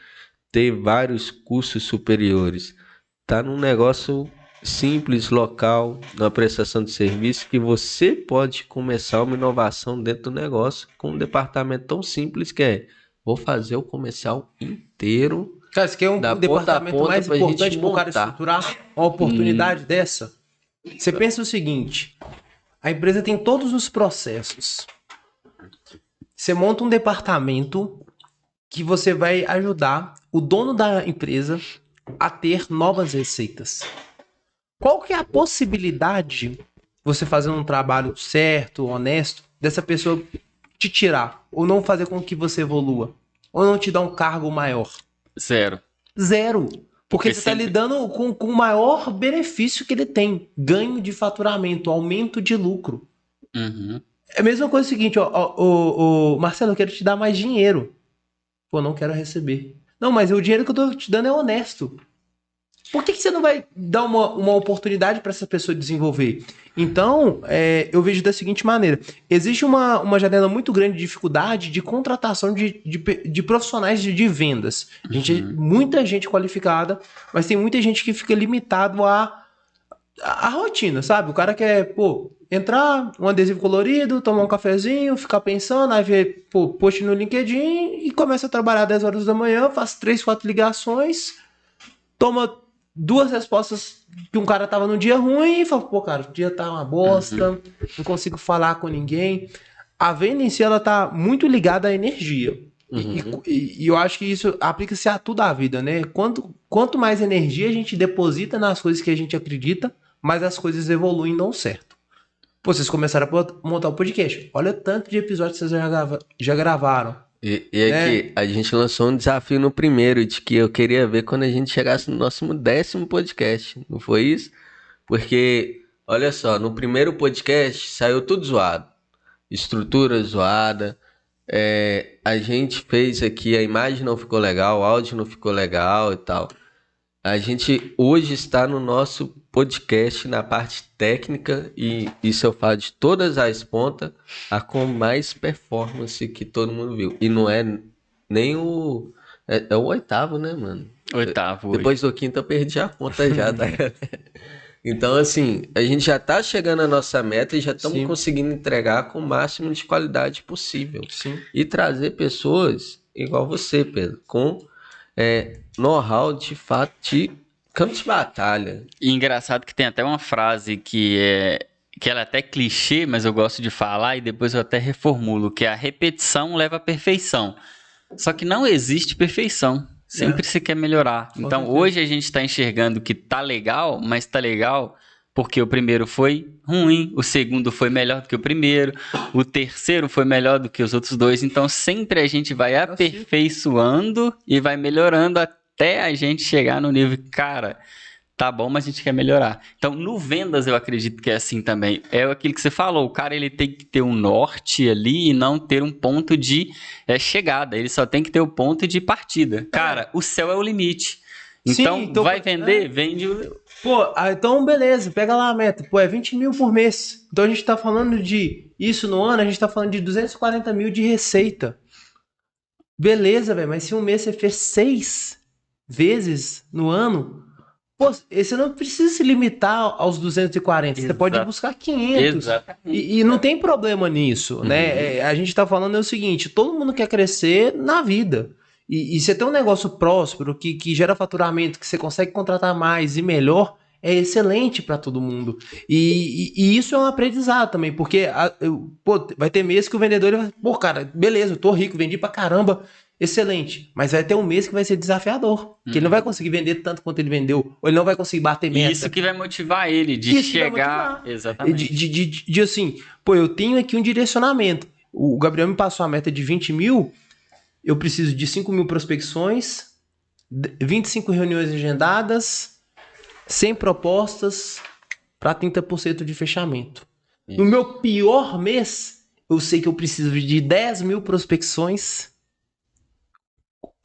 ter vários cursos superiores. Está num negócio simples, local, numa prestação de serviço, que você pode começar uma inovação dentro do negócio com um departamento tão simples que vou fazer o comercial inteiro. Cara, isso aqui é um Da ponta a departamento ponta mais pra gente importante para o cara montar. estruturar uma oportunidade dessa. Você pensa o seguinte: a empresa tem todos os processos. Você monta um departamento que você vai ajudar o dono da empresa a ter novas receitas. Qual que é a possibilidade, você fazendo um trabalho certo, honesto, dessa pessoa te tirar ou não fazer com que você evolua? Ou não te dar um cargo maior? Zero. Zero. Porque você está sempre- lidando com o maior benefício que ele tem: ganho de faturamento, aumento de lucro. Uhum. É a mesma coisa seguinte, Marcelo, eu quero te dar mais dinheiro. Pô, não quero receber. Não, mas o dinheiro que eu tô te dando é honesto. Por que você não vai dar uma oportunidade para essa pessoa desenvolver? Então, eu vejo da seguinte maneira: existe uma janela muito grande de dificuldade de contratação de profissionais de vendas. Muita gente qualificada, mas tem muita gente que fica limitado a rotina, sabe? O cara quer, entrar, um adesivo colorido, tomar um cafezinho, ficar pensando, aí vê, post no LinkedIn e começa a trabalhar 10 horas da manhã, faz 3, 4 ligações, toma 2 respostas que um cara tava num dia ruim e fala, cara, o dia tá uma bosta, não consigo falar com ninguém. A venda em si, ela tá muito ligada à energia. E eu acho que isso aplica-se a tudo a vida, né? Quanto mais energia a gente deposita nas coisas que a gente acredita, mais as coisas evoluem e dão certo. Pô, vocês começaram a montar o podcast. Olha o tanto de episódios que vocês já gravaram. E aqui, a gente lançou um desafio no primeiro, de que eu queria ver quando a gente chegasse no nosso 10º podcast. Não foi isso? Porque, olha só, no primeiro podcast saiu tudo zoado. Estrutura zoada. A gente fez aqui, a imagem não ficou legal, o áudio não ficou legal e tal. A gente hoje está no nosso podcast na parte técnica, e isso eu falo de todas as pontas, a com mais performance que todo mundo viu. E não é nem o... É o 8º, né, mano? 8º. Depois do 5º eu perdi a conta já, tá? Então, assim, a gente já tá chegando à nossa meta e já estamos conseguindo entregar com o máximo de qualidade possível. Sim. E trazer pessoas igual você, Pedro, com know-how de fato de campo de batalha. E engraçado que tem até uma frase que que ela é até clichê, mas eu gosto de falar e depois eu até reformulo, que a repetição leva à perfeição. Só que não existe perfeição. Sempre se quer melhorar. Então, certeza. hoje a gente está enxergando que tá legal, mas tá legal porque o primeiro foi ruim, o segundo foi melhor do que o primeiro, o terceiro foi melhor do que os outros dois. Então, sempre a gente vai aperfeiçoando e vai melhorando até a gente chegar no nível, cara, tá bom, mas a gente quer melhorar. Então, no vendas, eu acredito que é assim também. É aquilo que você falou, o cara ele tem que ter um norte ali e não ter um ponto de chegada. Ele só tem que ter o ponto de partida. Cara, o céu é o limite. Então, Sim, então vai vender? Vende o... Pô, então beleza, pega lá a meta. Pô, é 20 mil por mês. Então a gente tá falando de isso no ano, a gente tá falando de 240 mil de receita. Beleza, velho, mas se um mês você fez 6 vezes no ano, pô, você não precisa se limitar aos 240, você pode buscar 500. Exatamente. E não tem problema nisso, né? A gente tá falando o seguinte, todo mundo quer crescer na vida. E você tem um negócio próspero que gera faturamento, que você consegue contratar mais e melhor, é excelente para todo mundo. E isso é um aprendizado também, porque pô, vai ter mês que o vendedor vai, pô, cara, beleza, eu tô rico, vendi pra caramba, excelente. Mas vai ter um mês que vai ser desafiador, que ele não vai conseguir vender tanto quanto ele vendeu, ou ele não vai conseguir bater meta. Isso que vai motivar ele de Isso que vai chegar... motivar. Exatamente. De assim, pô, eu tenho aqui um direcionamento. O Gabriel me passou a meta de 20 mil, eu preciso de 5 mil prospecções, 25 reuniões agendadas, 100 propostas para 30% de fechamento. Isso. No meu pior mês, eu sei que eu preciso de 10 mil prospecções,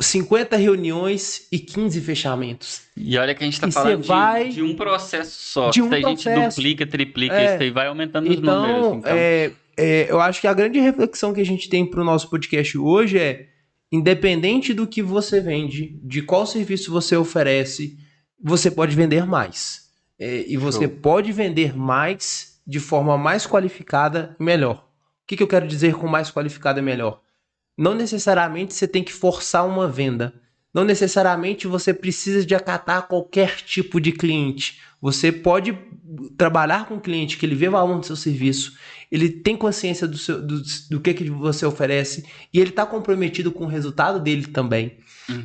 50 reuniões e 15 fechamentos. E olha que a gente tá E falando você vai de um processo só. de um Se a gente processo. duplica, triplica isso aí, vai aumentando os Então, números. Então, eu acho que a grande reflexão que a gente tem para o nosso podcast hoje é, independente do que você vende, de qual serviço você oferece, você pode vender mais. E você pode vender mais de forma mais qualificada e melhor. O que eu quero dizer com mais qualificada e melhor? Não necessariamente você tem que forçar uma venda. Não necessariamente você precisa de acatar qualquer tipo de cliente. Você pode trabalhar com um cliente que ele vê valor no seu serviço, ele tem consciência do que você oferece e ele está comprometido com o resultado dele também.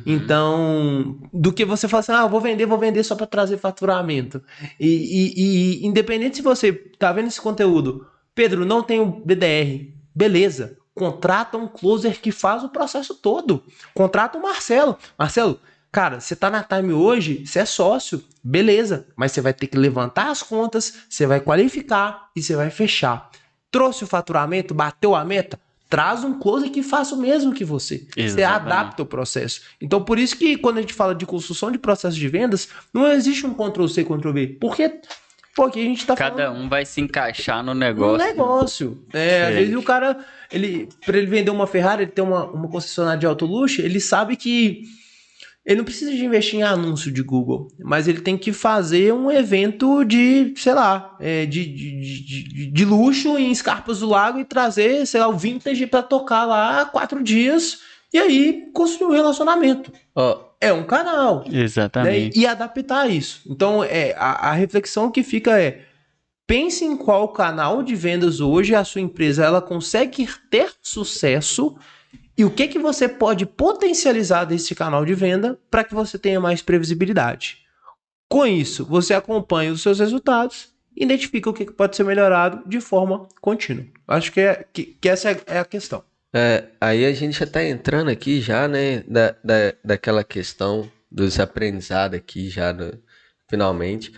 Então, do que você fala assim, eu vou vender só para trazer faturamento. E independente se você tá vendo esse conteúdo, Pedro, não tenho BDR, beleza. Contrata um closer que faz o processo todo. Contrata o Marcelo. Marcelo, cara, você tá na Time hoje, você é sócio, beleza. Mas você vai ter que levantar as contas, você vai qualificar e você vai fechar. Trouxe o faturamento, bateu a meta, traz um closer que faça o mesmo que você. Exatamente. Você adapta o processo. Então, por isso que quando a gente fala de construção de processo de vendas, não existe um Ctrl-C, Ctrl-V. Porque a gente tá cada falando... um vai se encaixar no negócio. Às vezes o cara, para ele vender uma Ferrari, ele tem uma concessionária de auto luxo, ele sabe que ele não precisa de investir em anúncio de Google, mas ele tem que fazer um evento de, sei lá, de luxo em Escarpas do Lago e trazer, sei lá, o Vintage para tocar lá 4 dias e aí construir um relacionamento. É um canal. Exatamente. Né? E adaptar isso. Então, a reflexão que fica é: pense em qual canal de vendas hoje a sua empresa ela consegue ter sucesso e o que você pode potencializar desse canal de venda para que você tenha mais previsibilidade. Com isso, você acompanha os seus resultados e identifica o que pode ser melhorado de forma contínua. Acho que essa é a questão. Aí a gente já está entrando aqui já, né, daquela questão dos aprendizados aqui já, finalmente.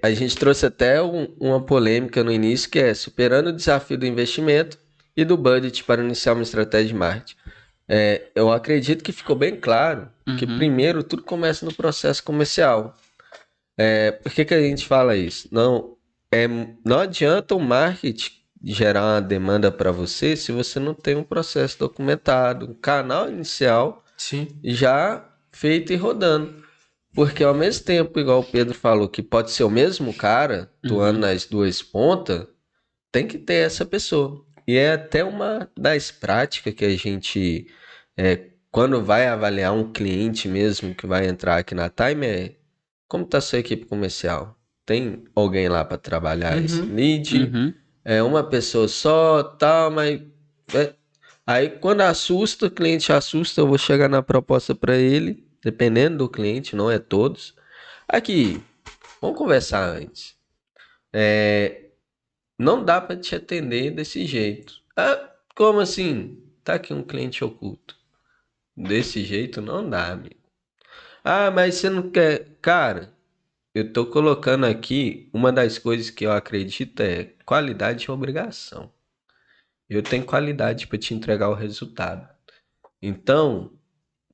A gente trouxe até uma polêmica no início, que é superando o desafio do investimento e do budget para iniciar uma estratégia de marketing. Eu acredito que ficou bem claro que primeiro tudo começa no processo comercial. Por que a gente fala isso? Não adianta o marketing gerar uma demanda para você se você não tem um processo documentado, um canal inicial já feito e rodando. Porque ao mesmo tempo, igual o Pedro falou, que pode ser o mesmo cara atuando nas duas pontas, tem que ter essa pessoa. E é até uma das práticas que a gente, quando vai avaliar um cliente mesmo que vai entrar aqui na Time, como está a sua equipe comercial? tem alguém lá para trabalhar esse lead, Uhum. é uma pessoa só, tal, mas aí quando assusta, o cliente assusta, eu vou chegar na proposta para ele, dependendo do cliente, não é todos. Aqui, vamos conversar antes. Não dá para te atender desse jeito. Ah, como assim? Tá aqui um cliente oculto. Desse jeito não dá, amigo. Ah, mas você não quer. Cara, eu tô colocando aqui uma das coisas que eu acredito é qualidade e obrigação. Eu tenho qualidade para te entregar o resultado. Então,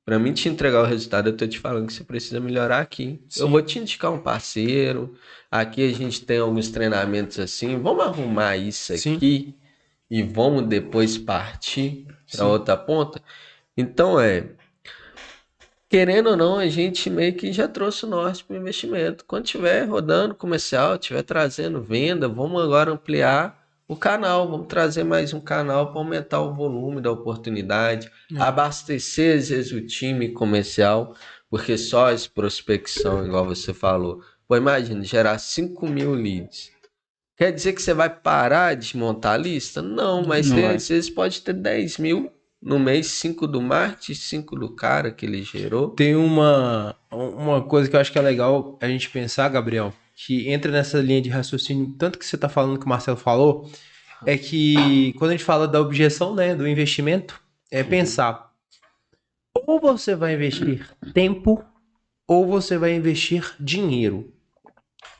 para mim te entregar o resultado, eu tô te falando que você precisa melhorar aqui. Eu Sim. vou te indicar um parceiro. Aqui a gente tem alguns treinamentos assim. Vamos arrumar isso Sim. aqui e vamos depois partir para Sim. outra ponta. Então querendo ou não, a gente meio que já trouxe o norte para o investimento. Quando tiver rodando comercial, tiver trazendo venda, vamos agora ampliar o canal, vamos trazer mais um canal para aumentar o volume da oportunidade, abastecer às vezes o time comercial, porque só as prospecção, igual você falou. Pô, imagina, gerar 5.000 leads. Quer dizer que você vai parar de montar a lista? Não, mas Não você, vai. às vezes pode ter 10.000 no mês, 5 do marketing, 5 do cara que ele gerou. Tem uma coisa que eu acho que é legal a gente pensar, Gabriel, que entra nessa linha de raciocínio, tanto que você está falando que o Marcelo falou, é que quando a gente fala da objeção, né, do investimento, é pensar, ou você vai investir tempo, ou você vai investir dinheiro.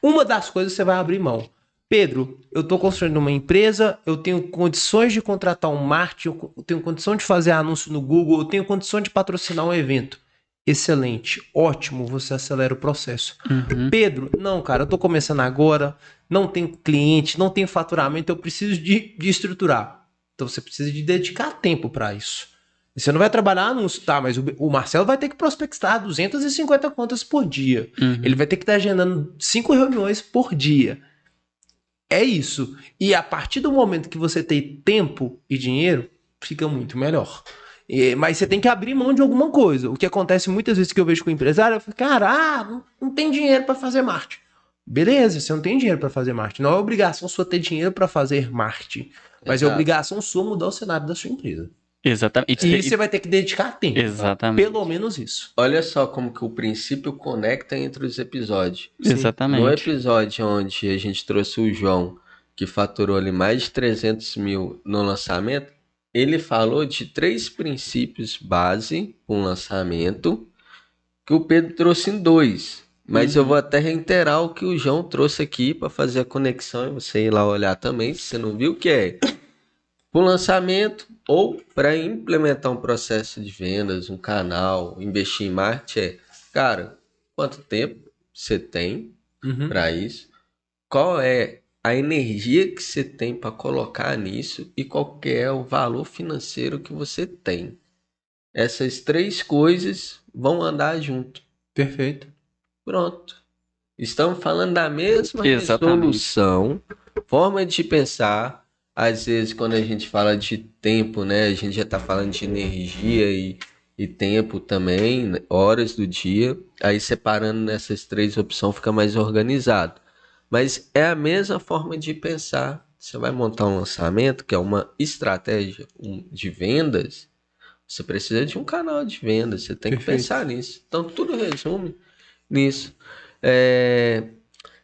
Uma das coisas você vai abrir mão. Pedro, eu estou construindo uma empresa, eu tenho condições de contratar um marketing, eu tenho condição de fazer anúncio no Google, eu tenho condição de patrocinar um evento. Excelente, ótimo, você acelera o processo. Uhum. Pedro, não, cara, eu estou começando agora, não tenho cliente, não tenho faturamento, eu preciso de estruturar. Então você precisa de dedicar tempo para isso. Você não vai trabalhar anúncio, tá? Mas o Marcelo vai ter que prospectar 250 contas por dia. Uhum. Ele vai ter que estar agendando 5 reuniões por dia. É isso. E a partir do momento que você tem tempo e dinheiro, fica muito melhor. Mas você tem que abrir mão de alguma coisa. O que acontece muitas vezes que eu vejo com o empresário, eu falo, cara, não tem dinheiro para fazer marketing. Beleza, você não tem dinheiro para fazer marketing. Não é obrigação sua ter dinheiro para fazer marketing. Mas é Exato. obrigação sua mudar o cenário da sua empresa. Exatamente. E você vai ter que dedicar tempo. Exatamente. Pelo menos isso. Olha só como que o princípio conecta entre os episódios. Exatamente. No episódio onde a gente trouxe o João, que faturou ali mais de 300 mil no lançamento, ele falou de 3 princípios base para um lançamento, que o Pedro trouxe em 2. Mas eu vou até reiterar o que o João trouxe aqui para fazer a conexão e você ir lá olhar também, se você não viu, que é para o lançamento ou para implementar um processo de vendas, um canal, investir em marketing, cara, quanto tempo você tem para isso? Qual é a energia que você tem para colocar nisso e qual que é o valor financeiro que você tem? Essas 3 coisas vão andar junto. Perfeito. Pronto. Estamos falando da mesma Exatamente. resolução, forma de pensar. Às vezes, quando a gente fala de tempo, né, a gente já está falando de energia e tempo também, né, horas do dia. Aí, separando nessas 3 opções, fica mais organizado. Mas é a mesma forma de pensar. Você vai montar um lançamento, que é uma estratégia de vendas, você precisa de um canal de vendas, você tem que Perfeito. pensar nisso. Então, tudo resume nisso.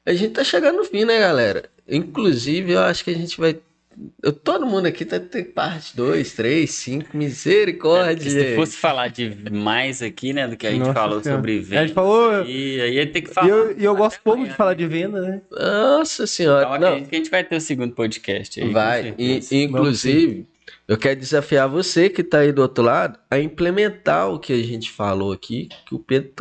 A gente tá chegando no fim, né, galera? Inclusive, eu acho que a gente vai. Todo mundo aqui tá tendo parte 2, 3, 5, misericórdia. Se fosse falar de mais aqui, né, do que a gente Nossa falou Senhora. sobre A venda, gente falou- e aí ia ter que E falar. eu gosto até pouco amanhã, de falar né? de venda, né? Nossa senhora. Então Não, acredito que a gente vai ter o segundo podcast aí, com vai. certeza. Inclusive, eu quero desafiar você que tá aí do outro lado a implementar o que a gente falou aqui, que o Pedro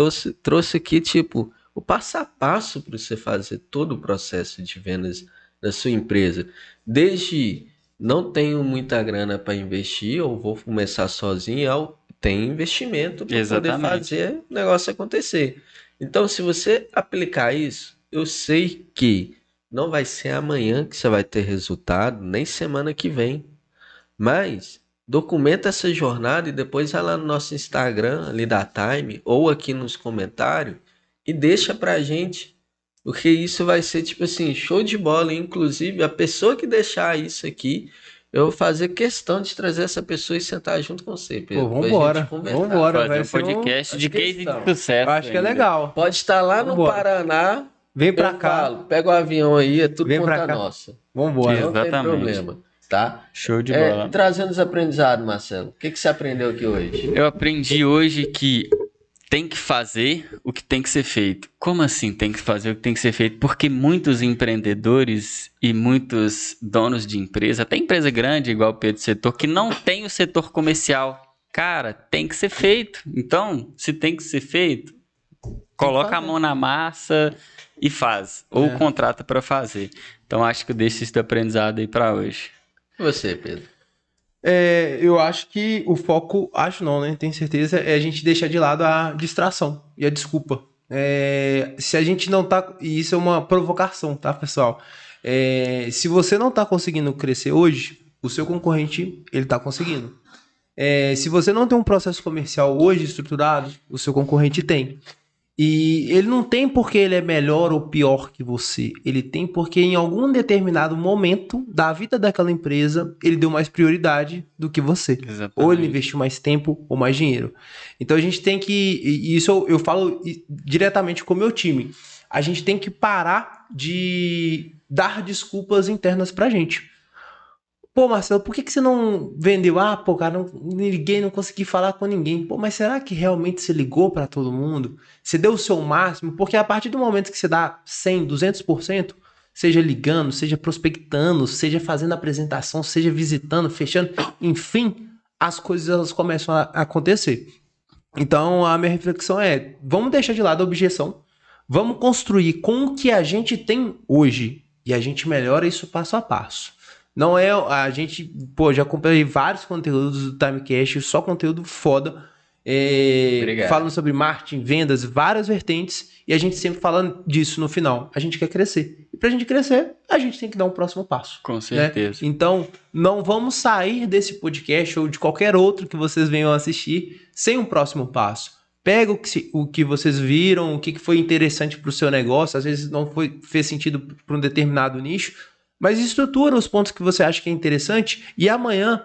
trouxe aqui, tipo, o passo a passo para você fazer todo o processo de vendas da sua empresa. Desde não tenho muita grana para investir, ou vou começar sozinho, ao tem investimento para poder Exatamente. fazer o negócio acontecer. Então, se você aplicar isso, eu sei que não vai ser amanhã que você vai ter resultado, nem semana que vem. Mas documenta essa jornada e depois vai lá no nosso Instagram, ali da Time, ou aqui nos comentários, e deixa pra gente porque isso vai ser, tipo assim, show de bola. Inclusive, a pessoa que deixar isso aqui, eu vou fazer questão de trazer essa pessoa e sentar junto com você, Pô, Pedro, pra gente vambora, conversar. vambora, Fazer vai um ser um... podcast de Faz case de questão. Eu sucesso acho que é ainda. legal. Pode estar lá no Vambora. Paraná, Vem pra eu cá, falo, pega o avião aí, é tudo vem pra conta cá. nossa. Vambora. Não tem Exatamente. problema, tá? Show de bola. Trazendo os aprendizados, Marcelo. O que você aprendeu aqui hoje? Eu aprendi hoje que tem que fazer o que tem que ser feito. Como assim tem que fazer o que tem que ser feito? Porque muitos empreendedores e muitos donos de empresa, até empresa grande, igual o Pedro Setor, que não tem o setor comercial. Cara, tem que ser feito. Então, se tem que ser feito, coloca a mão na massa e faz. Ou contrata para fazer. Então, acho que eu deixo esse aprendizado aí para hoje. E você, Pedro? Eu acho que o foco, acho não, né? Tenho certeza, é a gente deixar de lado a distração e a desculpa. Se a gente não tá. E isso é uma provocação, tá, pessoal? Se você não tá conseguindo crescer hoje, o seu concorrente, ele tá conseguindo. Se você não tem um processo comercial hoje estruturado, o seu concorrente tem. E ele não tem porque ele é melhor ou pior que você. Ele tem porque em algum determinado momento da vida daquela empresa, ele deu mais prioridade do que você. Exatamente. Ou ele investiu mais tempo ou mais dinheiro. Então a gente tem que... E isso eu falo diretamente com o meu time. A gente tem que parar de dar desculpas internas pra gente. Pô, Marcelo, por que você não vendeu? Ah, pô, cara, não liguei, não consegui falar com ninguém. Pô, mas será que realmente você ligou pra todo mundo? Você deu o seu máximo? Porque a partir do momento que você dá 100, 200%, seja ligando, seja prospectando, seja fazendo apresentação, seja visitando, fechando, enfim, as coisas elas começam a acontecer. Então, a minha reflexão é, vamos deixar de lado a objeção, vamos construir com o que a gente tem hoje e a gente melhora isso passo a passo. Não é a gente, pô, já comprei vários conteúdos do Timecast, só conteúdo foda, falando sobre marketing, vendas, várias vertentes, e a gente sempre falando disso no final. A gente quer crescer. E pra gente crescer, a gente tem que dar um próximo passo. Com certeza. Né? Então, não vamos sair desse podcast ou de qualquer outro que vocês venham assistir sem um próximo passo. Pega o que vocês viram, o que foi interessante para o seu negócio, às vezes não fez sentido para um determinado nicho, mas estrutura os pontos que você acha que é interessante e amanhã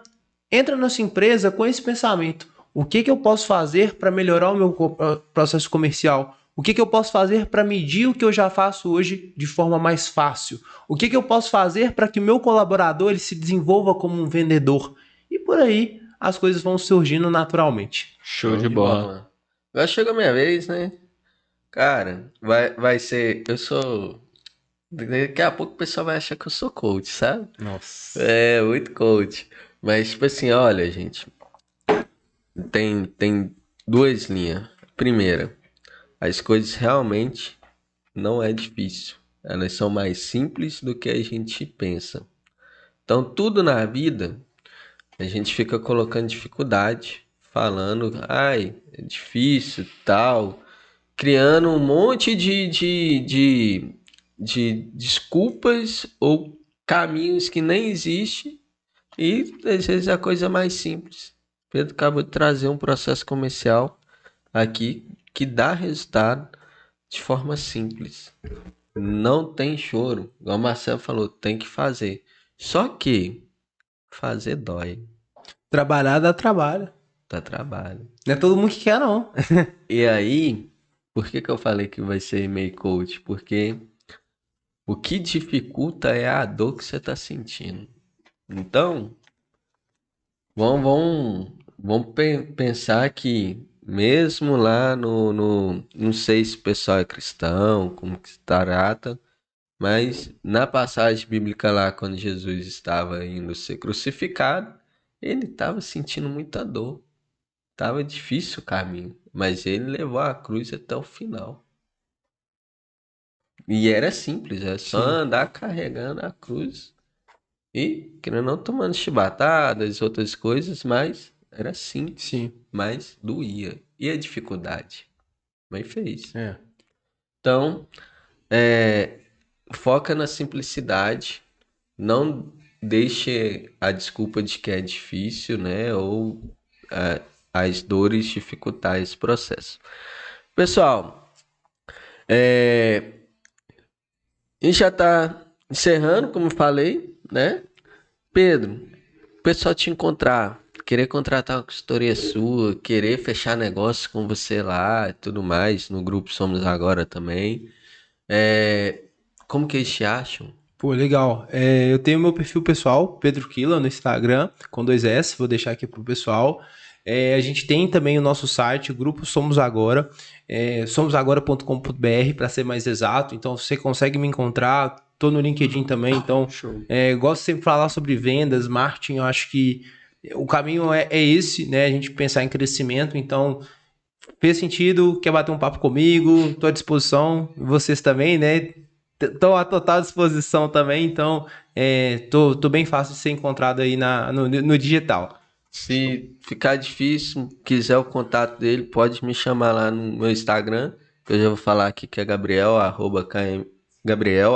entra na sua empresa com esse pensamento. O que eu posso fazer para melhorar o meu processo comercial? O que eu posso fazer para medir o que eu já faço hoje de forma mais fácil? O que eu posso fazer para que o meu colaborador ele se desenvolva como um vendedor? E por aí as coisas vão surgindo naturalmente. Show de bola. Agora chegou a minha vez, né? Cara, vai ser... Eu sou... Daqui a pouco o pessoal vai achar que eu sou coach, sabe? Nossa. Muito coach. Mas, tipo assim, olha, gente. Tem duas linhas. Primeira, as coisas realmente não é difícil. Elas são mais simples do que a gente pensa. Então, tudo na vida, a gente fica colocando dificuldade, falando, ai, é difícil, tal, criando um monte de desculpas ou caminhos que nem existem e às vezes a coisa é mais simples. Pedro acabou de trazer um processo comercial aqui que dá resultado de forma simples. Não tem choro. Igual o Marcelo falou, tem que fazer. Só que fazer dói. Trabalhar dá trabalho. Dá trabalho. Não é todo mundo que quer, não. E aí, por que eu falei que vai ser meio coach? Porque o que dificulta é a dor que você está sentindo. Então, vamos pensar que mesmo lá não sei se o pessoal é cristão, como que se trata, mas na passagem bíblica lá, quando Jesus estava indo ser crucificado, ele estava sentindo muita dor. Estava difícil o caminho, mas ele levou a cruz até o final. E era simples, é só andar carregando a cruz e, querendo não, tomando chibatadas e outras coisas, mas era simples. Sim. Mas doía. E a dificuldade? Mas fez. É. Então, foca na simplicidade. Não deixe a desculpa de que é difícil, né? Ou as dores dificultar esse processo. Pessoal, A gente já tá encerrando, como eu falei, né? Pedro, o pessoal te encontrar, querer contratar uma consultoria sua, querer fechar negócio com você lá e tudo mais, no grupo Somos Agora também. É, como que eles te acham? Pô, legal. Eu tenho meu perfil pessoal, Pedro Quila, no Instagram, com 2S, vou deixar aqui pro pessoal. A gente tem também o nosso site, o Grupo Somos Agora, somosagora.com.br, para ser mais exato. Então, você consegue me encontrar, tô no LinkedIn também, então, Show. gosto sempre de falar sobre vendas, marketing, eu acho que o caminho é esse, né? A gente pensar em crescimento, então, fez sentido, quer bater um papo comigo, tô à disposição, vocês também, né? Estão à total disposição também, então tô bem fácil de ser encontrado aí no digital. Se ficar difícil, quiser o contato dele, pode me chamar lá no meu Instagram, que eu já vou falar aqui que é Gabriel, Gabriel,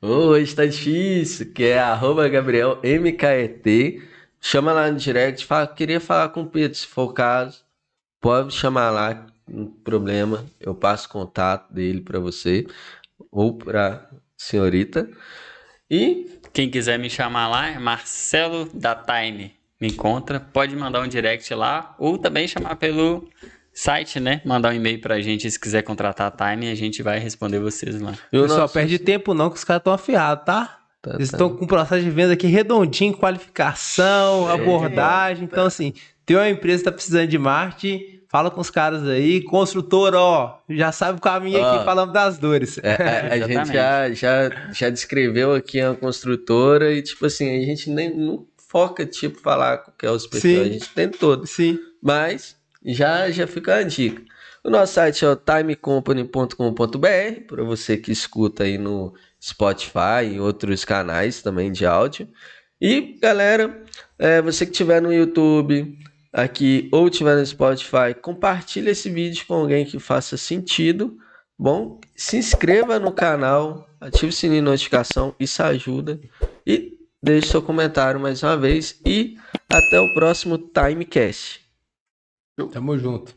hoje tá difícil, que é Gabriel MKET. Chama lá no direct, fala, queria falar com o Pedro, se for o caso, pode me chamar lá, não tem problema, eu passo o contato dele para você, ou pra senhorita. E Quem quiser me chamar lá é Marcelo da Time. Me encontra, pode mandar um direct lá ou também chamar pelo site, né? Mandar um e-mail pra gente se quiser contratar a Time, a gente vai responder vocês lá. o Pessoal, nosso... perde tempo não, que os caras estão afiados, tá? Eles estão com um processo de venda aqui redondinho, qualificação, abordagem. Então, assim, tem uma empresa que tá precisando de marketing, fala com os caras aí. Construtor, ó, já sabe o caminho Ó, aqui, falando das dores. a gente já descreveu aqui a construtora e, tipo assim, a gente nem não foca, tipo, falar qual que é os perfis, a Sim. gente tem todos. Sim. Mas já fica a dica. O nosso site é o timecompany.com.br, para você que escuta aí no Spotify e outros canais também de áudio. E, galera, você que estiver no YouTube aqui ou estiver no Spotify, compartilha esse vídeo com alguém que faça sentido. Bom, se inscreva no canal, ative o sininho de notificação, isso ajuda. E deixe seu comentário mais uma vez. E até o próximo Timecast. Tamo junto.